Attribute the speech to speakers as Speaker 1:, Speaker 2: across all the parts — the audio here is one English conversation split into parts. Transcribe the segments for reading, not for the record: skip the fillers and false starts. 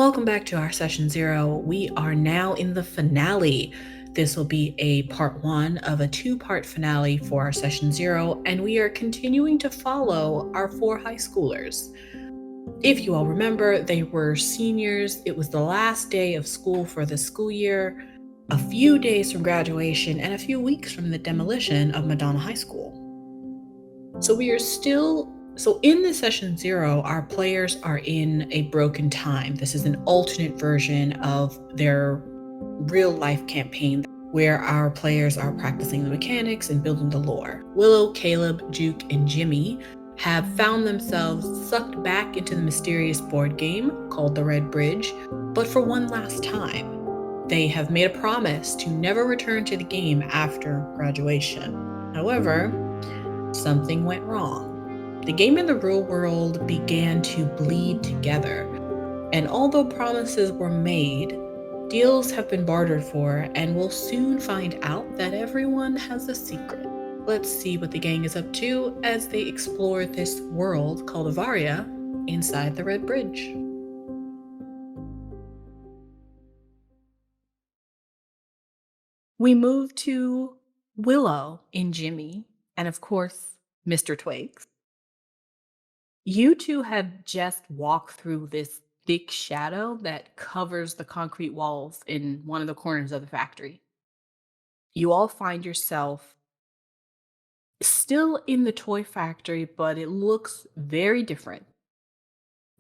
Speaker 1: Welcome back to our session 0. We are now in the finale. This will be a part 1 of a 2-part finale for our session 0, and we are continuing to follow our 4 high schoolers. If you all remember, they were seniors. It was the last day of school for the school year, a few days from graduation, and a few weeks from the demolition of Madonna High School. So in this session 0, our players are in a broken time. This is an alternate version of their real life campaign where our players are practicing the mechanics and building the lore. Willow, Caleb, Juke, and Jimmy have found themselves sucked back into the mysterious board game called the Red Bridge, but for one last time. They have made a promise to never return to the game after graduation. However, something went wrong. The game and the real world began to bleed together, and although promises were made, deals have been bartered for, and we'll soon find out that everyone has a secret. Let's see what the gang is up to as they explore this world called Ivaria inside the Red Bridge. We move to Willow and Jimmy, and of course, Mr. Twigs. You two have just walked through this thick shadow that covers the concrete walls in one of the corners of the factory. You all find yourself still in the toy factory, but it looks very different.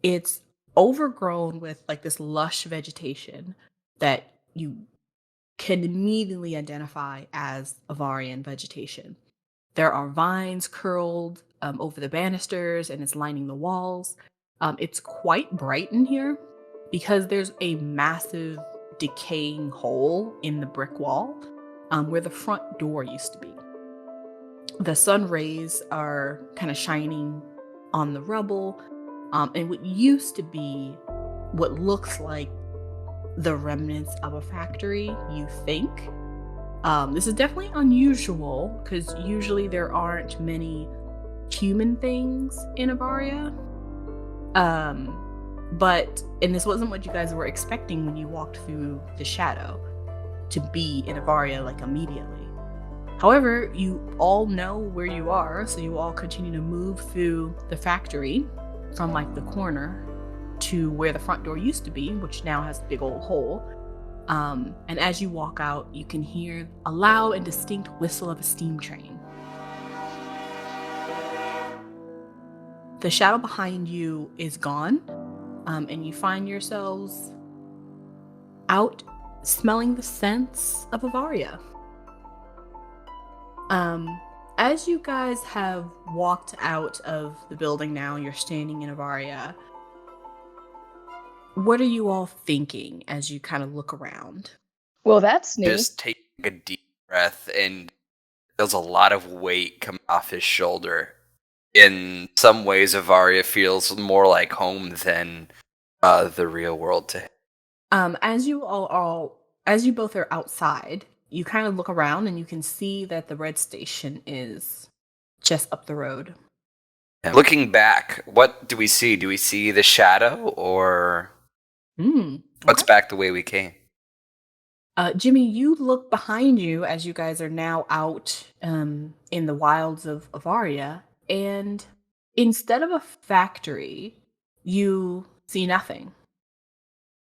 Speaker 1: It's overgrown with like this lush vegetation that you can immediately identify as Avarian vegetation. There are vines curled over the banisters and it's lining the walls. It's quite bright in here because there's a massive decaying hole in the brick wall where the front door used to be. The sun rays are kind of shining on the rubble, and what used to be what looks like the remnants of a factory, you think. This is definitely unusual because usually there aren't many human things in Ivaria. And this wasn't what you guys were expecting when you walked through the shadow to be in Ivaria like immediately. However, you all know where you are, so you all continue to move through the factory from like the corner to where the front door used to be, which now has a big old hole. And as you walk out, you can hear a loud and distinct whistle of a steam train. The shadow behind you is gone, and you find yourselves out smelling the scents of Ivaria. As you guys have walked out of the building now, you're standing in Ivaria. What are you all thinking as you kind of look around?
Speaker 2: Well, that's new.
Speaker 3: Just take a deep breath, and there's a lot of weight coming off his shoulder. In some ways, Ivaria feels more like home than the real world to him.
Speaker 1: As you both are outside, you kind of look around and you can see that the red station is just up the road.
Speaker 3: And looking back, what do we see? Do we see the shadow, or what's back the way we came?
Speaker 1: Jimmy, you look behind you as you guys are now out in the wilds of Ivaria, and instead of a factory, you see nothing.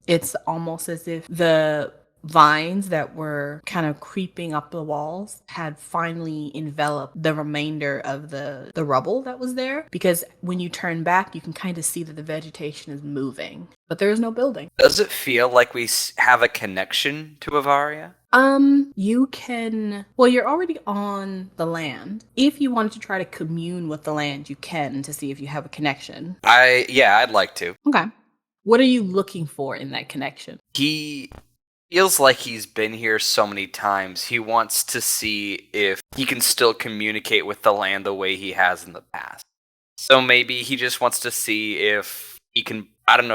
Speaker 1: It's almost as if the vines that were kind of creeping up the walls had finally enveloped the remainder of the rubble that was there, because when you turn back you can kind of see that the vegetation is moving, but there is no building.
Speaker 3: Does it feel like we have a connection to Ivaria?
Speaker 1: You're already on the land. If you wanted to try to commune with the land, you can, to see if you have a connection.
Speaker 3: I'd like to.
Speaker 1: Okay. What are you looking for in that connection?
Speaker 3: He feels like he's been here so many times. He wants to see if he can still communicate with the land the way he has in the past. So maybe he just wants to see if he can,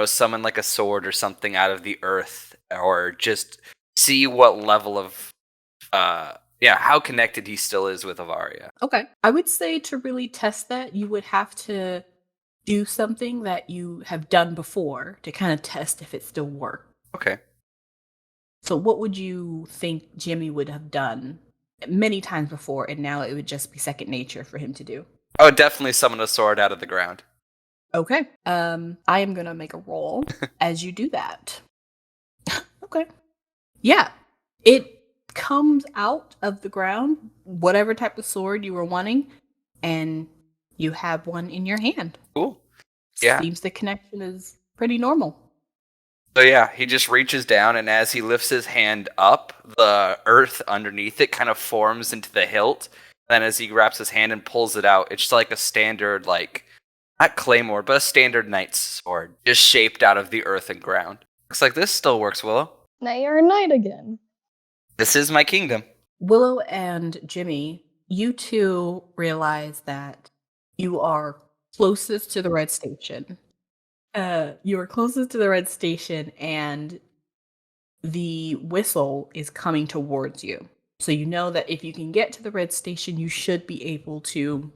Speaker 3: summon like a sword or something out of the earth, or just see what level of, how connected he still is with Ivaria.
Speaker 1: Okay. I would say to really test that, you would have to do something that you have done before to kind of test if it still works.
Speaker 3: Okay.
Speaker 1: So what would you think Jimmy would have done many times before, and now it would just be second nature for him to do?
Speaker 3: I would definitely summon a sword out of the ground.
Speaker 1: Okay. I am gonna make a roll as you do that. Okay. Yeah. It comes out of the ground, whatever type of sword you were wanting, and you have one in your hand.
Speaker 3: Cool. Yeah.
Speaker 1: Seems the connection is pretty normal.
Speaker 3: So yeah, he just reaches down, and as he lifts his hand up, the earth underneath it kind of forms into the hilt. Then as he wraps his hand and pulls it out, it's like a standard, like, not claymore, but a standard knight's sword, just shaped out of the earth and ground. Looks like this still works, Willow.
Speaker 2: Now you're a knight again.
Speaker 3: This is my kingdom.
Speaker 1: Willow and Jimmy, you two realize that you are closest to the red station. You are closest to the red station, and the whistle is coming towards you. So you know that if you can get to the red station, you should be able to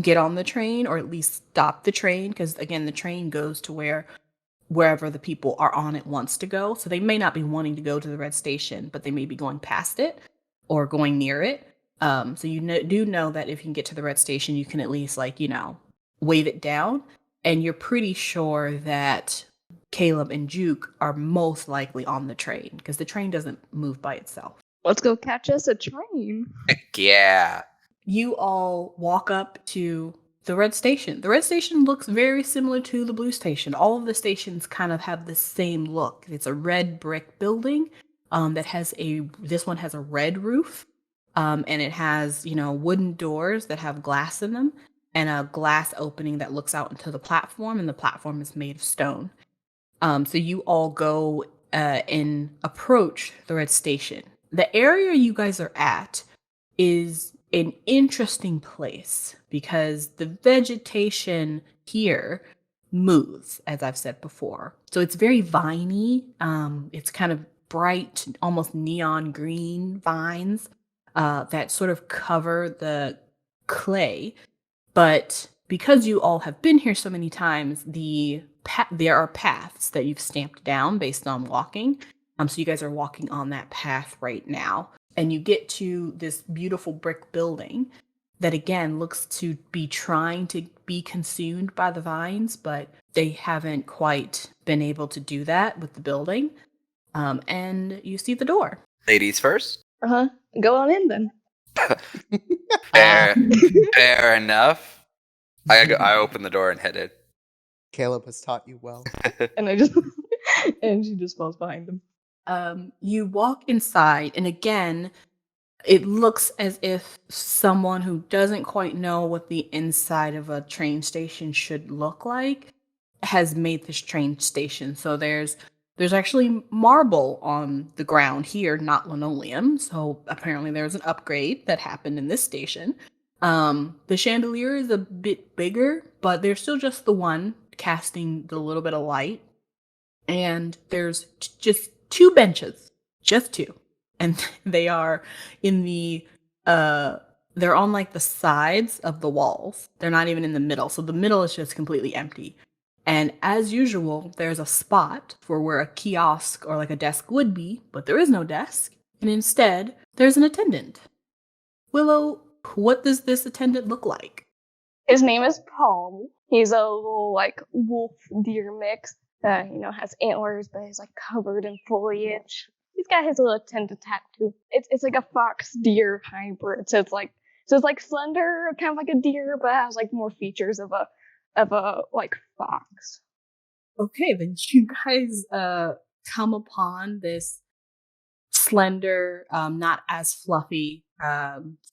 Speaker 1: get on the train, or at least stop the train, because again, the train goes to wherever the people are on it wants to go. So they may not be wanting to go to the red station, but they may be going past it or going near it. So you do know that if you can get to the red station, you can at least wave it down. And you're pretty sure that Caleb and Juke are most likely on the train, because the train doesn't move by itself.
Speaker 2: Let's go catch us a train.
Speaker 3: Heck yeah.
Speaker 1: You all walk up to the red station. The red station looks very similar to the blue station. All of the stations kind of have the same look. It's a red brick building this one has a red roof, and it has, wooden doors that have glass in them, and a glass opening that looks out into the platform, and the platform is made of stone. So you all go and approach the red station. The area you guys are at is an interesting place because the vegetation here moves, as I've said before. So it's very viney. It's kind of bright, almost neon green vines that sort of cover the clay. But because you all have been here so many times, there are paths that you've stamped down based on walking. So you guys are walking on that path right now. And you get to this beautiful brick building that, again, looks to be trying to be consumed by the vines, but they haven't quite been able to do that with the building. And you see the door.
Speaker 3: Ladies first.
Speaker 2: Go on in then.
Speaker 3: Fair enough. I open the door and head in.
Speaker 4: Caleb has taught you well.
Speaker 2: And and she just falls behind them.
Speaker 1: You walk inside, and again, it looks as if someone who doesn't quite know what the inside of a train station should look like has made this train station. So there's actually marble on the ground here, not linoleum. So apparently there's an upgrade that happened in this station. The chandelier is a bit bigger, but there's still just the one casting the little bit of light. And there's just 2 benches, just 2. And they are in they're on like the sides of the walls. They're not even in the middle. So the middle is just completely empty. And as usual, there's a spot for where a kiosk or like a desk would be, but there is no desk. And instead, there's an attendant. Willow, what does this attendant look like?
Speaker 2: His name is Paul. He's a little like wolf deer mix. Has antlers, but he's like covered in foliage. He's got his little attendant tattoo. It's like a fox deer hybrid. So it's like slender, kind of like a deer, but has like more features of a like fox.
Speaker 1: Okay, then you guys come upon this slender, not as fluffy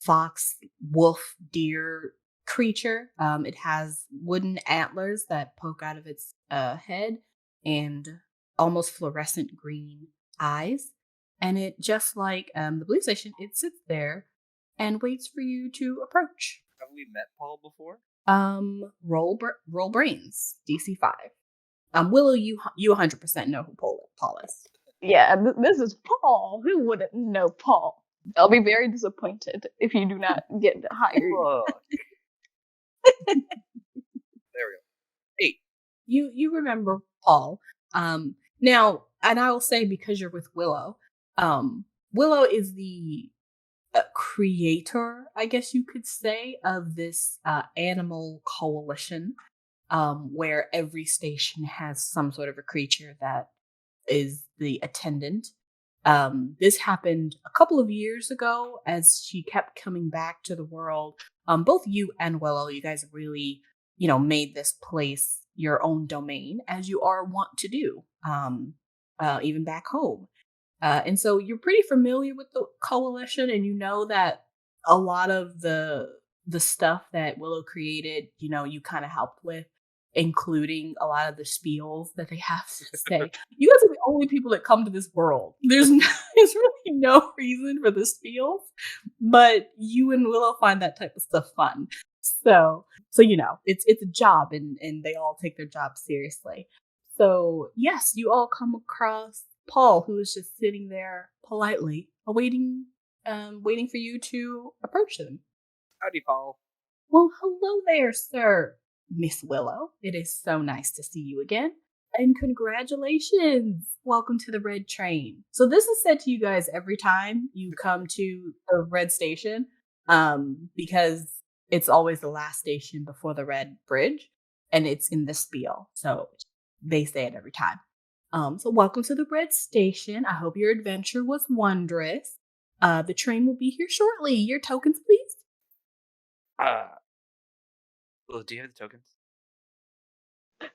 Speaker 1: fox, wolf, deer creature. It has wooden antlers that poke out of its head and almost fluorescent green eyes. And it, just like the police station, it sits there and waits for you to approach.
Speaker 3: Have we met Paul before?
Speaker 1: Roll brains, DC 5. Willow, you 100% know who Paul is.
Speaker 2: Yeah, this is Paul. Who wouldn't know Paul? I'll be very disappointed if you do not get hired.
Speaker 3: Look. There we go.
Speaker 1: you remember Paul. Now, and I will say because you're with Willow, Willow is the creator, I guess you could say, of this animal coalition, where every station has some sort of a creature that is the attendant. This happened a couple of years ago as she kept coming back to the world. Both you and Willow, you guys really, made this place your own domain, as you are wont to do, even back home. And so you're pretty familiar with the coalition, and you know that a lot of the stuff that Willow created, you kind of helped with, including a lot of the spiels that they have to say. You guys are the only people that come to this world. There's really no reason for the spiels, but you and Willow find that type of stuff fun. So it's a job, and they all take their job seriously. So yes, you all come across Paul, who is just sitting there politely, waiting for you to approach him.
Speaker 3: Howdy, Paul.
Speaker 1: Well, hello there, sir. Miss Willow. It is so nice to see you again. And congratulations. Welcome to the Red Train. So this is said to you guys every time you come to the Red Station, because it's always the last station before the Red Bridge, and it's in the spiel. So they say it every time. So welcome to the Red Station. I hope your adventure was wondrous. The train will be here shortly. Your tokens, please.
Speaker 3: Well, do you have the tokens?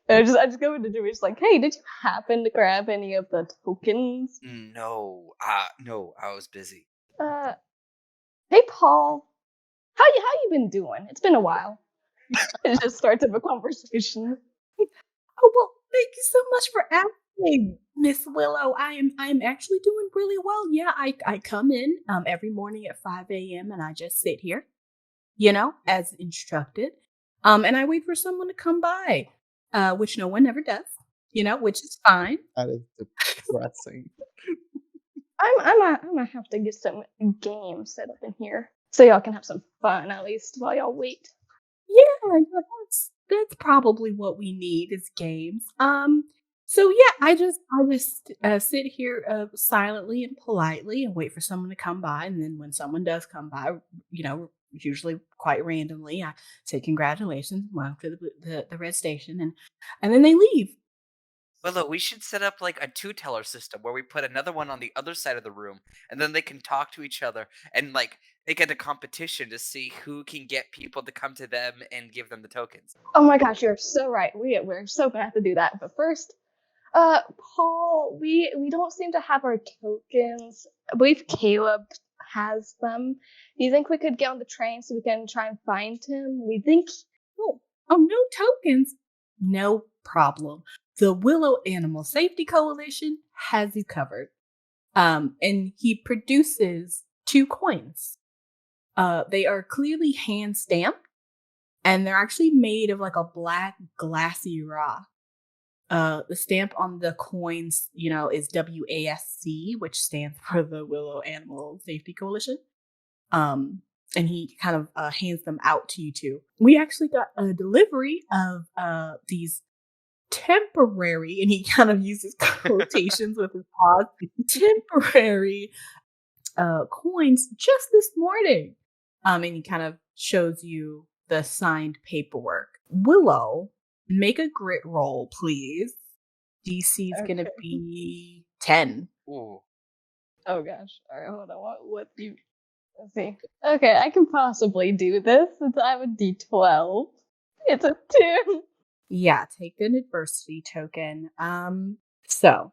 Speaker 2: I just go into Jimmy, just like, hey, did you happen to grab any of the tokens?
Speaker 3: No, no, I was busy.
Speaker 2: Hey, Paul, how you been doing? It's been a while. It just starts up a conversation.
Speaker 1: Oh, well, thank you so much for asking, Miss Willow. I'm actually doing really well. Yeah, I come in every morning at 5 a.m. and I just sit here, as instructed. And I wait for someone to come by, which no one ever does, which is fine.
Speaker 4: That is depressing.
Speaker 2: I'm gonna have to get some games set up in here so y'all can have some fun at least while y'all wait.
Speaker 1: Yeah, that's probably what we need is games. So yeah, I just sit here silently and politely and wait for someone to come by, and then when someone does come by, usually quite randomly, I say congratulations, welcome to the Red Station, and then they leave.
Speaker 3: Willow, we should set up like a two-teller system where we put another one on the other side of the room, and then they can talk to each other and like make it a competition to see who can get people to come to them and give them the tokens.
Speaker 2: Oh my gosh, you're so right. We're so gonna have to do that. But first, Paul, we don't seem to have our tokens. I believe Caleb has them. Do you think we could get on the train so we can try and find him? We think.
Speaker 1: Oh, no tokens? No problem. The Willow Animal Safety Coalition has you covered. And he produces 2 coins. They are clearly hand stamped, and they're actually made of like a black glassy rock. The stamp on the coins, is WASC, which stands for the Willow Animal Safety Coalition. And he kind of hands them out to you two. We actually got a delivery of these temporary, and he kind of uses quotations with his paws, temporary coins just this morning. And he kind of shows you the signed paperwork. Willow, make a grit roll, please. DC is going to be 10.
Speaker 3: Ooh.
Speaker 2: Oh gosh. All right, hold on. What do you? Let's see. Okay, I can possibly do this since I have a D12. It's a 2.
Speaker 1: Yeah, take an adversity token. So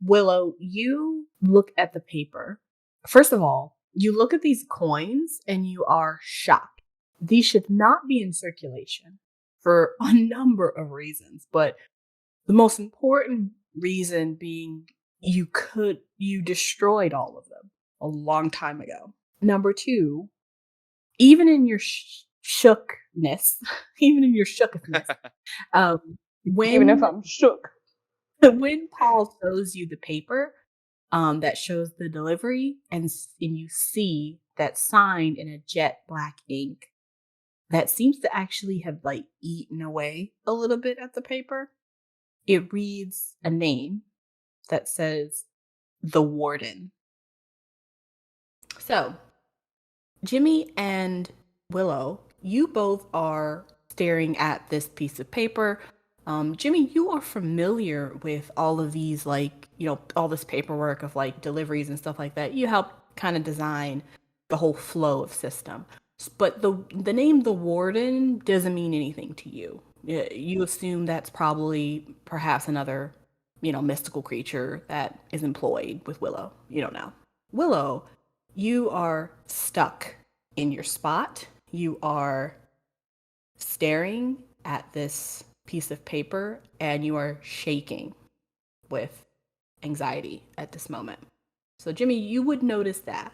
Speaker 1: Willow, you look at the paper. First of all, you look at these coins and you are shocked. These should not be in circulation for a number of reasons, but the most important reason being you destroyed all of them a long time ago. Number 2, even in your shookness, even in your shookness,
Speaker 2: Even if I'm shook.
Speaker 1: when Paul shows you the paper that shows the delivery, and you see that signed in a jet black ink, that seems to actually have like eaten away a little bit at the paper. It reads a name that says the Warden. So, Jimmy and Willow, you both are staring at this piece of paper. Jimmy, you are familiar with all of these, like, all this paperwork of like deliveries and stuff like that. You helped kind of design the whole flow of system. But the name the Warden doesn't mean anything to you. You assume that's probably perhaps another, mystical creature that is employed with Willow. You don't know. Willow, you are stuck in your spot. You are staring at this piece of paper and you are shaking with anxiety at this moment. So, Jimmy, you would notice that.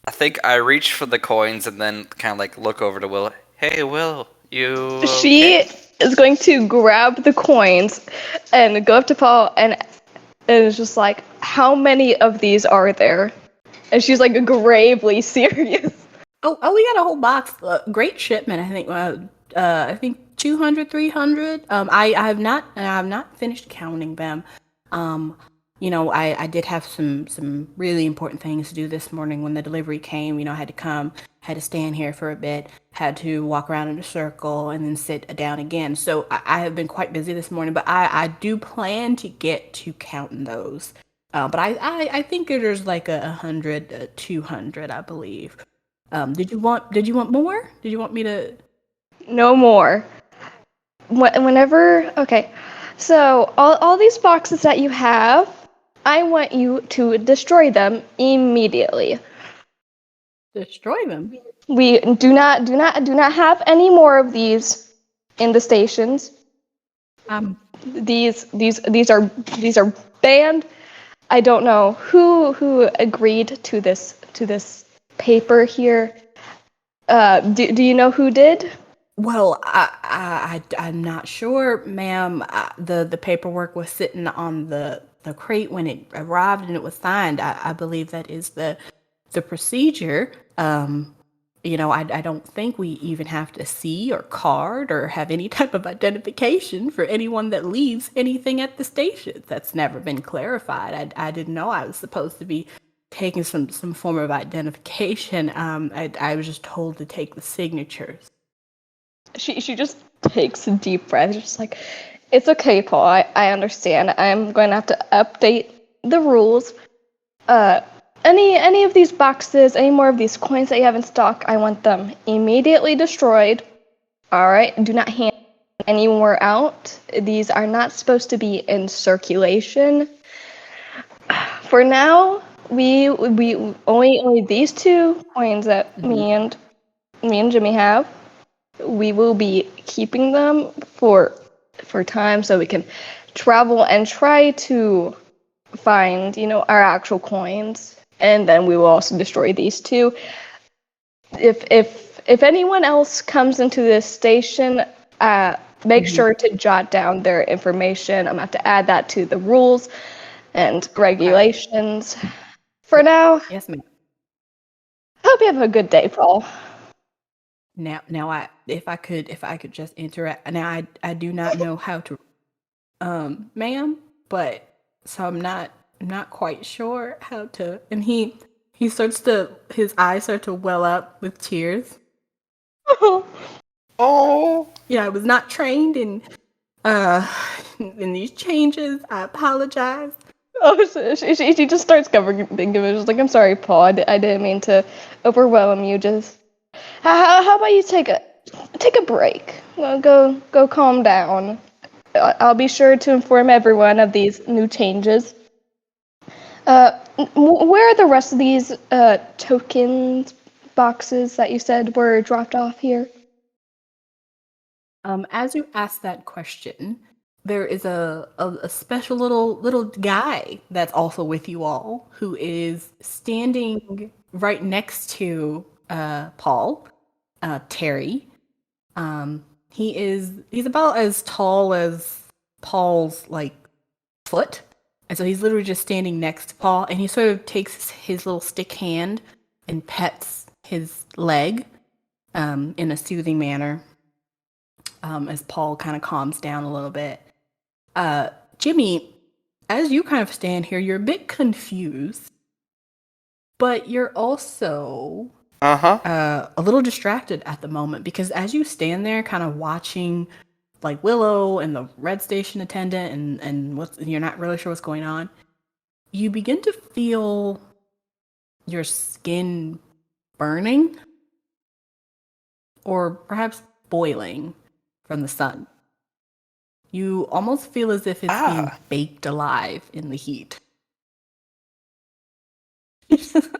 Speaker 3: I think I reach for the coins and then kind of like look over to Will. Hey, Will, you.
Speaker 2: She is going to grab the coins and go up to Paul and is just like, how many of these are there? And she's like gravely serious.
Speaker 1: Oh, we got a whole box. Great shipment, I think. I think 200, 300. I have not finished counting them. I did have some really important things to do this morning when the delivery came. I had to come, had to stand here for a bit, had to walk around in a circle and then sit down again. So I have been quite busy this morning, but I do plan to get to counting those. But I think there's like 100, 200, I believe. Did you want more? Did you want me to?
Speaker 2: No more. Okay. So all these boxes that you have, I want you to destroy them immediately.
Speaker 1: Destroy them?
Speaker 2: We do not have any more of these in the stations. These are banned. I don't know who agreed to this paper here. Do you know who did?
Speaker 1: Well, I'm not sure, ma'am. The paperwork was sitting on the crate when it arrived and it was signed. I believe that is the procedure. I don't think we even have to see or card or have any type of identification for anyone that leaves anything at the station. That's never been clarified. I didn't know I was supposed to be taking some form of identification. I was just told to take the signatures.
Speaker 2: She just takes a deep breath, just like, it's okay, Paul. I understand. I'm going to have to update the rules. Any of these boxes, any more of these coins that you have in stock, I want them immediately destroyed. All right, do not hand any more out. These are not supposed to be in circulation. For now, we only these 2 coins that me and Jimmy have. We will be keeping them for time so we can travel and try to find, our actual coins. And then we will also destroy these 2. If anyone else comes into this station, make sure to jot down their information. I'm gonna have to add that to the rules and regulations. For now,
Speaker 1: Yes, ma'am.
Speaker 2: hope you have a good day, Paul.
Speaker 1: Now, if I could just interact. Now, I do not know how to, ma'am, but so I'm not quite sure how to. And his eyes start to well up with tears.
Speaker 3: Oh.
Speaker 1: Yeah, I was not trained in these changes. I apologize.
Speaker 2: Oh, she just starts covering it. She's like, I'm sorry, Paul. I didn't mean to overwhelm you. Just how about you take a break? Go calm down. I'll be sure to inform everyone of these new changes. Where are the rest of these tokens boxes that you said were dropped off here?
Speaker 1: As you ask that question, there is a special little guy that's also with you all who is standing right next to Paul, Terry. He's about as tall as Paul's like foot. And so he's literally just standing next to Paul, and he sort of takes his little stick hand and pets his leg. in a soothing manner, as Paul kind of calms down a little bit. Jimmy, as you kind of stand here, you're a bit confused, but you're also a little distracted at the moment, because as you stand there kind of watching like Willow and the red station attendant and you're not really sure what's going on, you begin to feel your skin burning or perhaps boiling from the sun. You almost feel as if it's being baked alive in the heat.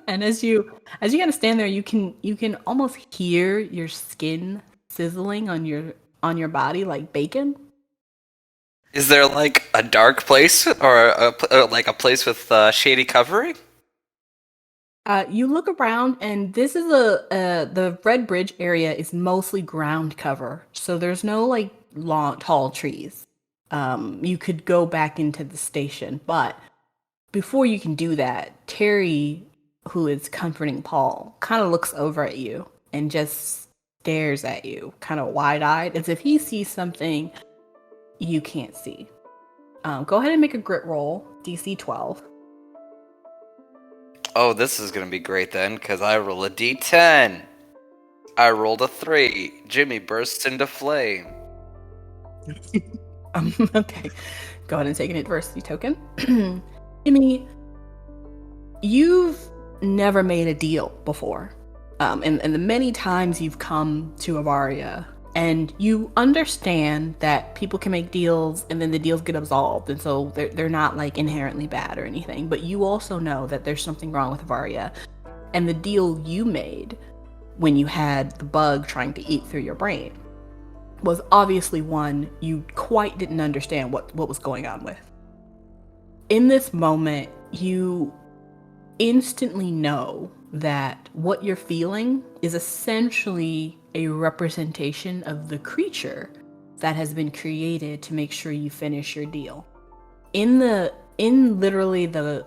Speaker 1: And as you kind of stand there, you can almost hear your skin sizzling on your body like bacon.
Speaker 3: Is there like a dark place or like a place with shady covering?
Speaker 1: You look around, and this is the Red Bridge area is mostly ground cover, so there's no like long, tall trees. You could go back into the station, but before you can do that, Terry, who is comforting Paul, kind of looks over at you and just stares at you, kind of wide-eyed, as if he sees something you can't see. Go ahead and make a grit roll, DC 12.
Speaker 3: Oh, this is gonna be great then, because I roll a D10. I rolled a 3. Jimmy bursts into flame.
Speaker 1: Okay. Go ahead and take an adversity token. Jimmy, you've never made a deal before. And the many times you've come to Ivaria, and you understand that people can make deals and then the deals get absolved, and so they're not like inherently bad or anything. But you also know that there's something wrong with Ivaria, and the deal you made when you had the bug trying to eat through your brain was obviously one you quite didn't understand what was going on with. In this moment, you instantly know that what you're feeling is essentially a representation of the creature that has been created to make sure you finish your deal. In literally the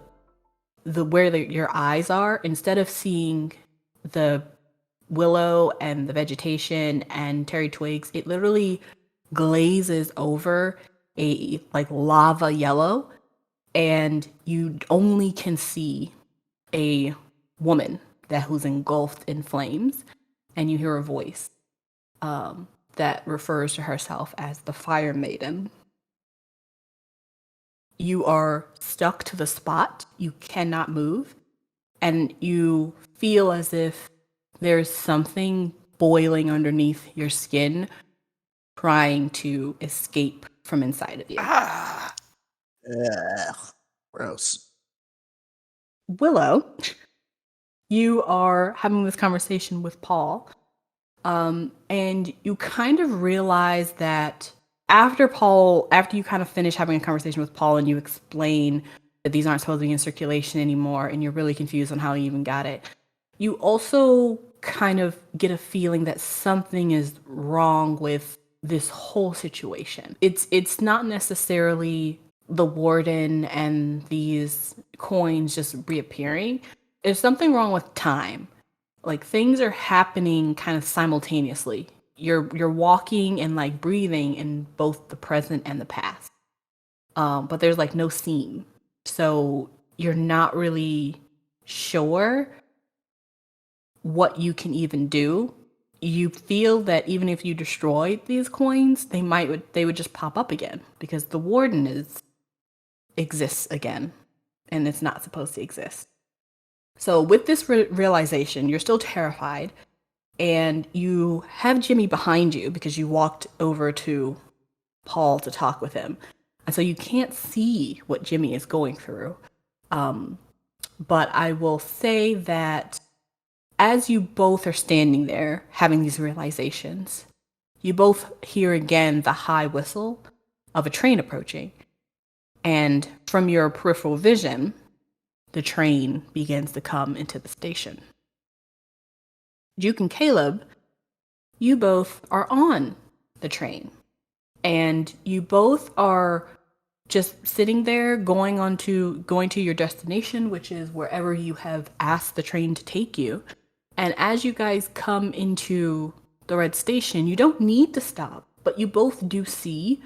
Speaker 1: where your eyes are, instead of seeing the Willow and the vegetation and Terry Twigs, it literally glazes over a like lava yellow, and you only can see a woman who's engulfed in flames, and you hear a voice that refers to herself as the Fire Maiden. You are stuck to the spot. You cannot move, and you feel as if there's something boiling underneath your skin, trying to escape from inside of you.
Speaker 4: Ugh, gross.
Speaker 1: Willow, you are having this conversation with Paul, and you kind of realize that after you kind of finish having a conversation with Paul and you explain that these aren't supposed to be in circulation anymore, and you're really confused on how you even got it, you also kind of get a feeling that something is wrong with this whole situation. It's not necessarily the warden and these coins just reappearing. There's something wrong with time. Like, things are happening kind of simultaneously. You're walking and like breathing in both the present and the past. But there's like no seam. So you're not really sure what you can even do. You feel that even if you destroyed these coins, they would just pop up again, because the warden exists again, and it's not supposed to exist. So with this realization, you're still terrified, and you have Jimmy behind you because you walked over to Paul to talk with him, and so you can't see what Jimmy is going through. But I will say that as you both are standing there having these realizations, you both hear again the high whistle of a train approaching. And from your peripheral vision, the train begins to come into the station. Juke and Caleb, you both are on the train. And you both are just sitting there going to your destination, which is wherever you have asked the train to take you. And as you guys come into the red station, you don't need to stop, but you both do see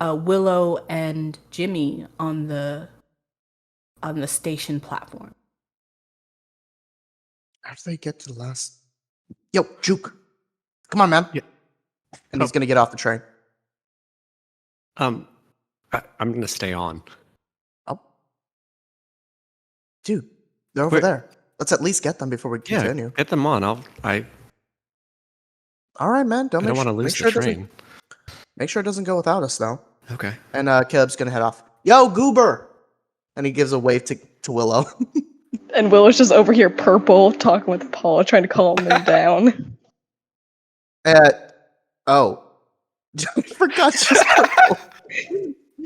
Speaker 1: Willow and Jimmy on the station platform.
Speaker 5: After they get to the last... Yo, Juke. Come on, man.
Speaker 6: Yeah.
Speaker 5: And he's going to get off the train.
Speaker 6: I'm going to stay on.
Speaker 5: Oh. Dude, they're over there. Let's at least get them before we continue.
Speaker 6: Yeah, get them on. All
Speaker 5: right, man.
Speaker 6: I don't want to lose the train.
Speaker 5: Make sure it doesn't go without us, though.
Speaker 6: Okay.
Speaker 5: And Caleb's going to head off. Yo, Goober! And he gives a wave to Willow.
Speaker 2: And Willow's just over here purple, talking with Paul, trying to calm him down.
Speaker 5: Oh. I forgot she's purple.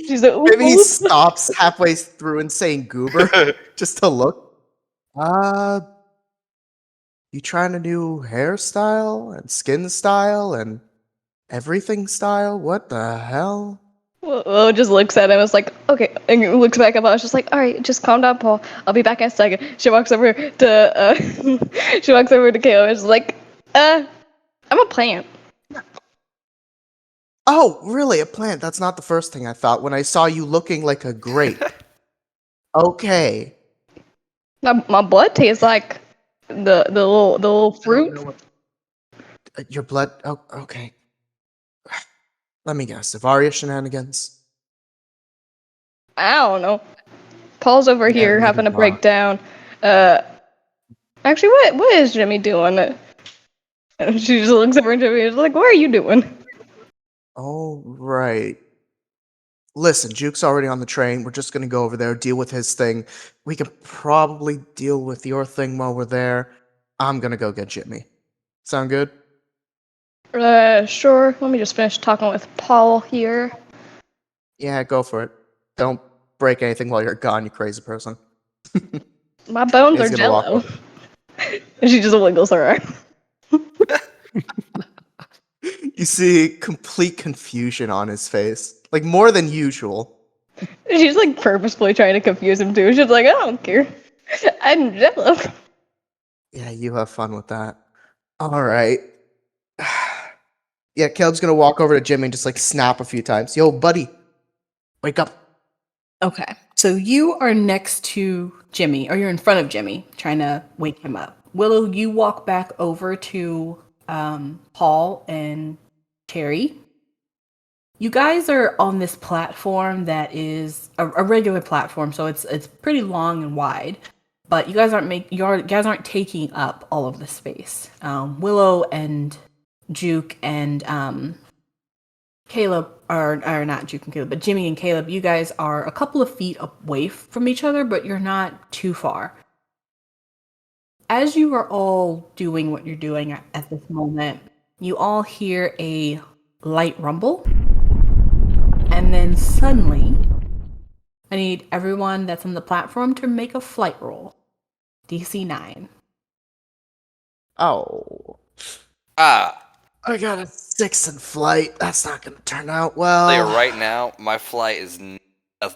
Speaker 2: She's like,
Speaker 5: Maybe he
Speaker 2: "Ooh."
Speaker 5: stops halfway through and saying Goober just to look. You trying a new hairstyle and skin style and everything style? What the hell?
Speaker 2: Willow just looks at him. It's like, okay, and looks back at Paul. She's like, all right, just calm down, Paul. I'll be back in a second. She walks over to she walks over to Caleb. And she's like, I'm a plant.
Speaker 5: Oh, really? A plant? That's not the first thing I thought when I saw you looking like a grape. Okay.
Speaker 2: My blood tastes like the little fruit.
Speaker 5: Your blood? Oh, okay. Let me guess. Ivaria shenanigans?
Speaker 2: I don't know. Paul's over here
Speaker 5: neither
Speaker 2: having a
Speaker 5: do I.
Speaker 2: breakdown. Actually, what is Jimmy doing? And she just looks over at Jimmy and is like, what are you doing?
Speaker 5: Oh, right. Listen, Juke's already on the train. We're just going to go over there, deal with his thing. We can probably deal with your thing while we're there. I'm going to go get Jimmy. Sound good?
Speaker 2: Sure. Let me just finish talking with Paul here.
Speaker 5: Yeah, go for it. Don't break anything while you're gone, you crazy person.
Speaker 2: My bones
Speaker 5: He's
Speaker 2: are
Speaker 5: gonna walk
Speaker 2: jello. And she just wiggles her arm.
Speaker 5: You see complete confusion on his face. Like, more than usual.
Speaker 2: She's like purposefully trying to confuse him too. She's like, I don't care. I'm jello.
Speaker 5: Yeah, you have fun with that. Alright. Yeah, Caleb's gonna walk over to Jimmy and just like snap a few times. Yo, buddy. Wake up.
Speaker 1: Okay. So you are next to Jimmy, or you're in front of Jimmy, trying to wake him up. Willow, you walk back over to Paul and Terry. You guys are on this platform that is a regular platform, so it's pretty long and wide. But you guys aren't taking up all of the space. Willow and Juke and Caleb are not Juke and Caleb, but Jimmy and Caleb, you guys are a couple of feet away from each other, but you're not too far. As you are all doing what you're doing at this moment, you all hear a light rumble. And then suddenly, I need everyone that's on the platform to make a flight roll. DC 9.
Speaker 5: Oh. I got a 6 in flight. That's not gonna turn out well.
Speaker 3: Tell you right now, my flight is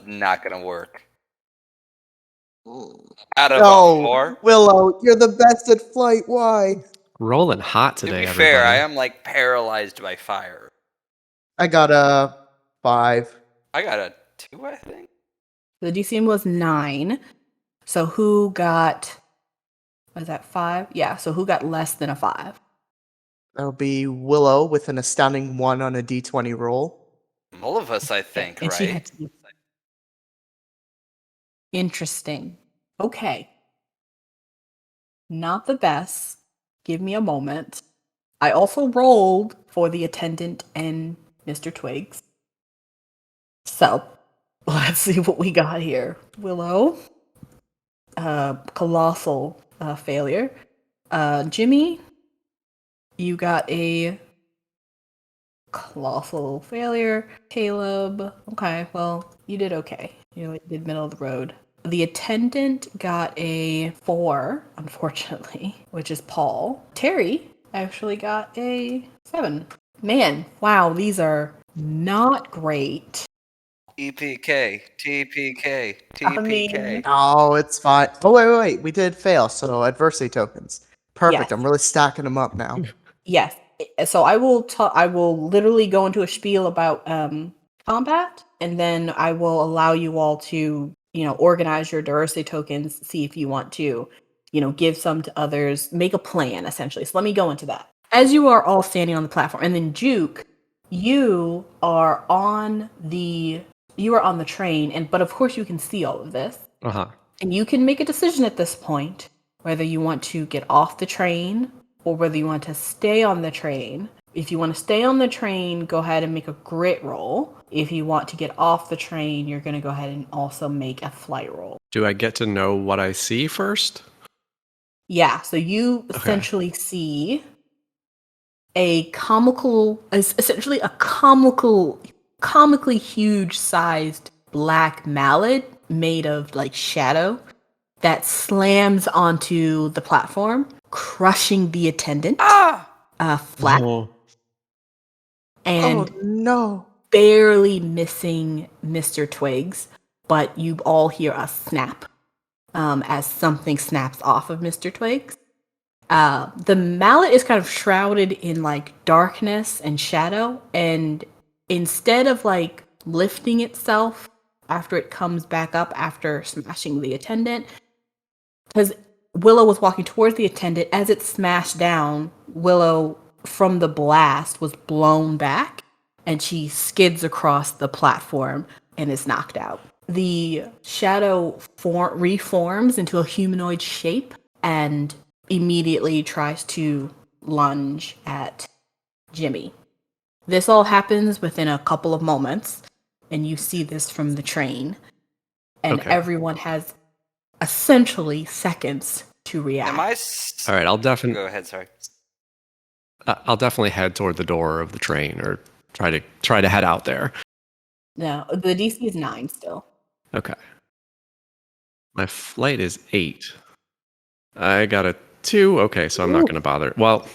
Speaker 3: not gonna work. Out of a
Speaker 5: No,
Speaker 3: 4.
Speaker 5: Willow, you're the best at flight. Why?
Speaker 6: Rolling hot
Speaker 3: To
Speaker 6: today,
Speaker 3: be
Speaker 6: everybody.
Speaker 3: fair, I am like paralyzed by fire.
Speaker 5: I got a 5.
Speaker 3: I got a 2, I think.
Speaker 1: The DCM was 9. So who got, was that 5? Yeah, so who got less than a 5?
Speaker 5: That'll be Willow with an astounding 1 on a d20 roll.
Speaker 3: All of us, I think,
Speaker 1: And she
Speaker 3: right?
Speaker 1: had to... Interesting. Okay. Not the best. Give me a moment. I also rolled for the attendant and Mr. Twigs. So, let's see what we got here. Willow. Colossal failure. Jimmy, you got a colossal failure. Caleb, okay, well, you did okay. You did middle of the road. The attendant got a 4, unfortunately, which is Paul. Terry actually got a 7. Man, wow, these are not great.
Speaker 3: TPK, TPK,
Speaker 1: I mean-
Speaker 3: TPK.
Speaker 5: Oh, it's fine. Oh, wait. We did fail, so adversity tokens. Perfect.
Speaker 1: Yes.
Speaker 5: I'm really stacking them up now.
Speaker 1: Yes, So I will I will literally go into a spiel about combat, and then I will allow you all to, organize your diversity tokens, see if you want to, give some to others, make a plan essentially. So let me go into that. As you are all standing on the platform, and then Juke, you are on the train, but of course you can see all of this.
Speaker 6: Uh-huh.
Speaker 1: And you can make a decision at this point whether you want to get off the train or whether you want to stay on the train. If you want to stay on the train, go ahead and make a grit roll. If you want to get off the train, you're going to go ahead and also make a flight roll.
Speaker 6: Do I get to know what I see first?
Speaker 1: Yeah, so you essentially see essentially a comically huge sized black mallet made of like shadow that slams onto the platform, crushing the attendant flat.
Speaker 6: Oh.
Speaker 1: And
Speaker 5: no.
Speaker 1: barely missing Mr. Twigs, but you all hear a snap as something snaps off of Mr. Twigs. The mallet is kind of shrouded in like darkness and shadow, and instead of like lifting itself after it comes back up after smashing the attendant, because Willow was walking towards the attendant, as it smashed down, Willow from the blast was blown back and she skids across the platform and is knocked out. The shadow reforms into a humanoid shape and immediately tries to lunge at Jimmy. This all happens within a couple of moments, and you see this from the train. And everyone has essentially seconds to react.
Speaker 6: All right, I'll definitely
Speaker 3: go ahead. Sorry.
Speaker 6: I'll definitely head toward the door of the train, or try to head out there.
Speaker 1: No, the DC is 9 still.
Speaker 6: Okay. My flight is 8. I got a 2. Okay, so I'm not going to bother. Well,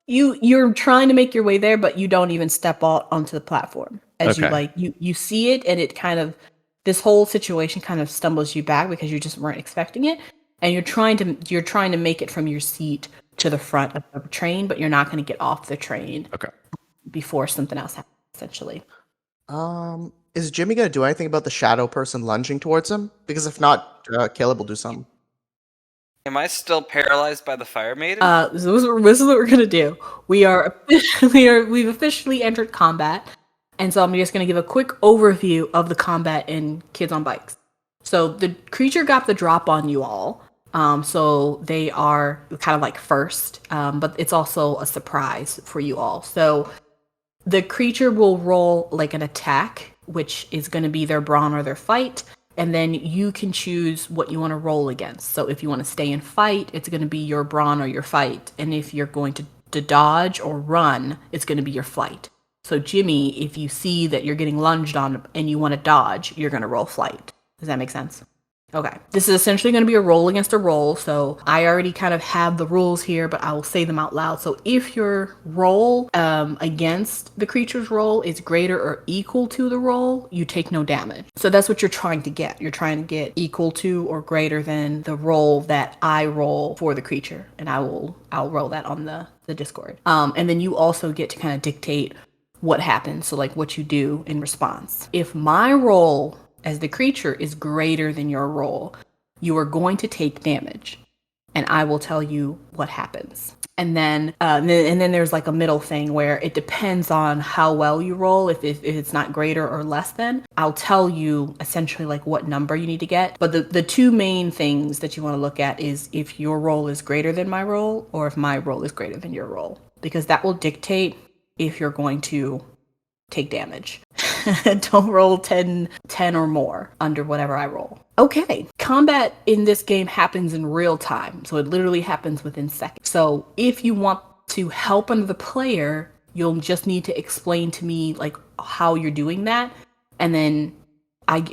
Speaker 1: you're trying to make your way there, but you don't even step out onto the platform. As you see it, and it kind of, this whole situation kind of stumbles you back because you just weren't expecting it, and you're trying to make it from your seat to the front of the train, but you're not going to get off the train before something else happens, essentially.
Speaker 5: Is Jimmy going to do anything about the shadow person lunging towards him? Because if not, Caleb will do something.
Speaker 3: Am I still paralyzed by the fire maiden?
Speaker 1: So this is what we're gonna do. We've officially entered combat, and so I'm just gonna give a quick overview of the combat in Kids on Bikes. So the creature got the drop on you all. So they are kind of like first, but it's also a surprise for you all. So the creature will roll like an attack, which is going to be their brawn or their fight, and then you can choose what you want to roll against. So if you want to stay and fight, it's going to be your brawn or your fight, and if you're going to dodge or run, it's going to be your flight. So Jimmy, if you see that you're getting lunged on and you want to dodge, you're going to roll flight. Does that make sense? Okay. This is essentially going to be a roll against a roll. So I already kind of have the rules here, but I will say them out loud. So if your roll against the creature's roll is greater or equal to the roll, you take no damage. So that's what you're trying to get. You're trying to get equal to or greater than the roll that I roll for the creature. And I'll roll that on the Discord. And then you also get to kind of dictate what happens. So like what you do in response. If my roll as the creature is greater than your roll, you are going to take damage, and I will tell you what happens. And then there's like a middle thing where it depends on how well you roll. If it's not greater or less than, I'll tell you essentially like what number you need to get. But the two main things that you want to look at is if your roll is greater than my roll or if my roll is greater than your roll, because that will dictate if you're going to take damage. Don't roll 10 or more under whatever I roll. Okay, combat in this game happens in real time, so it literally happens within seconds. So if you want to help another player, you'll just need to explain to me like how you're doing that, and then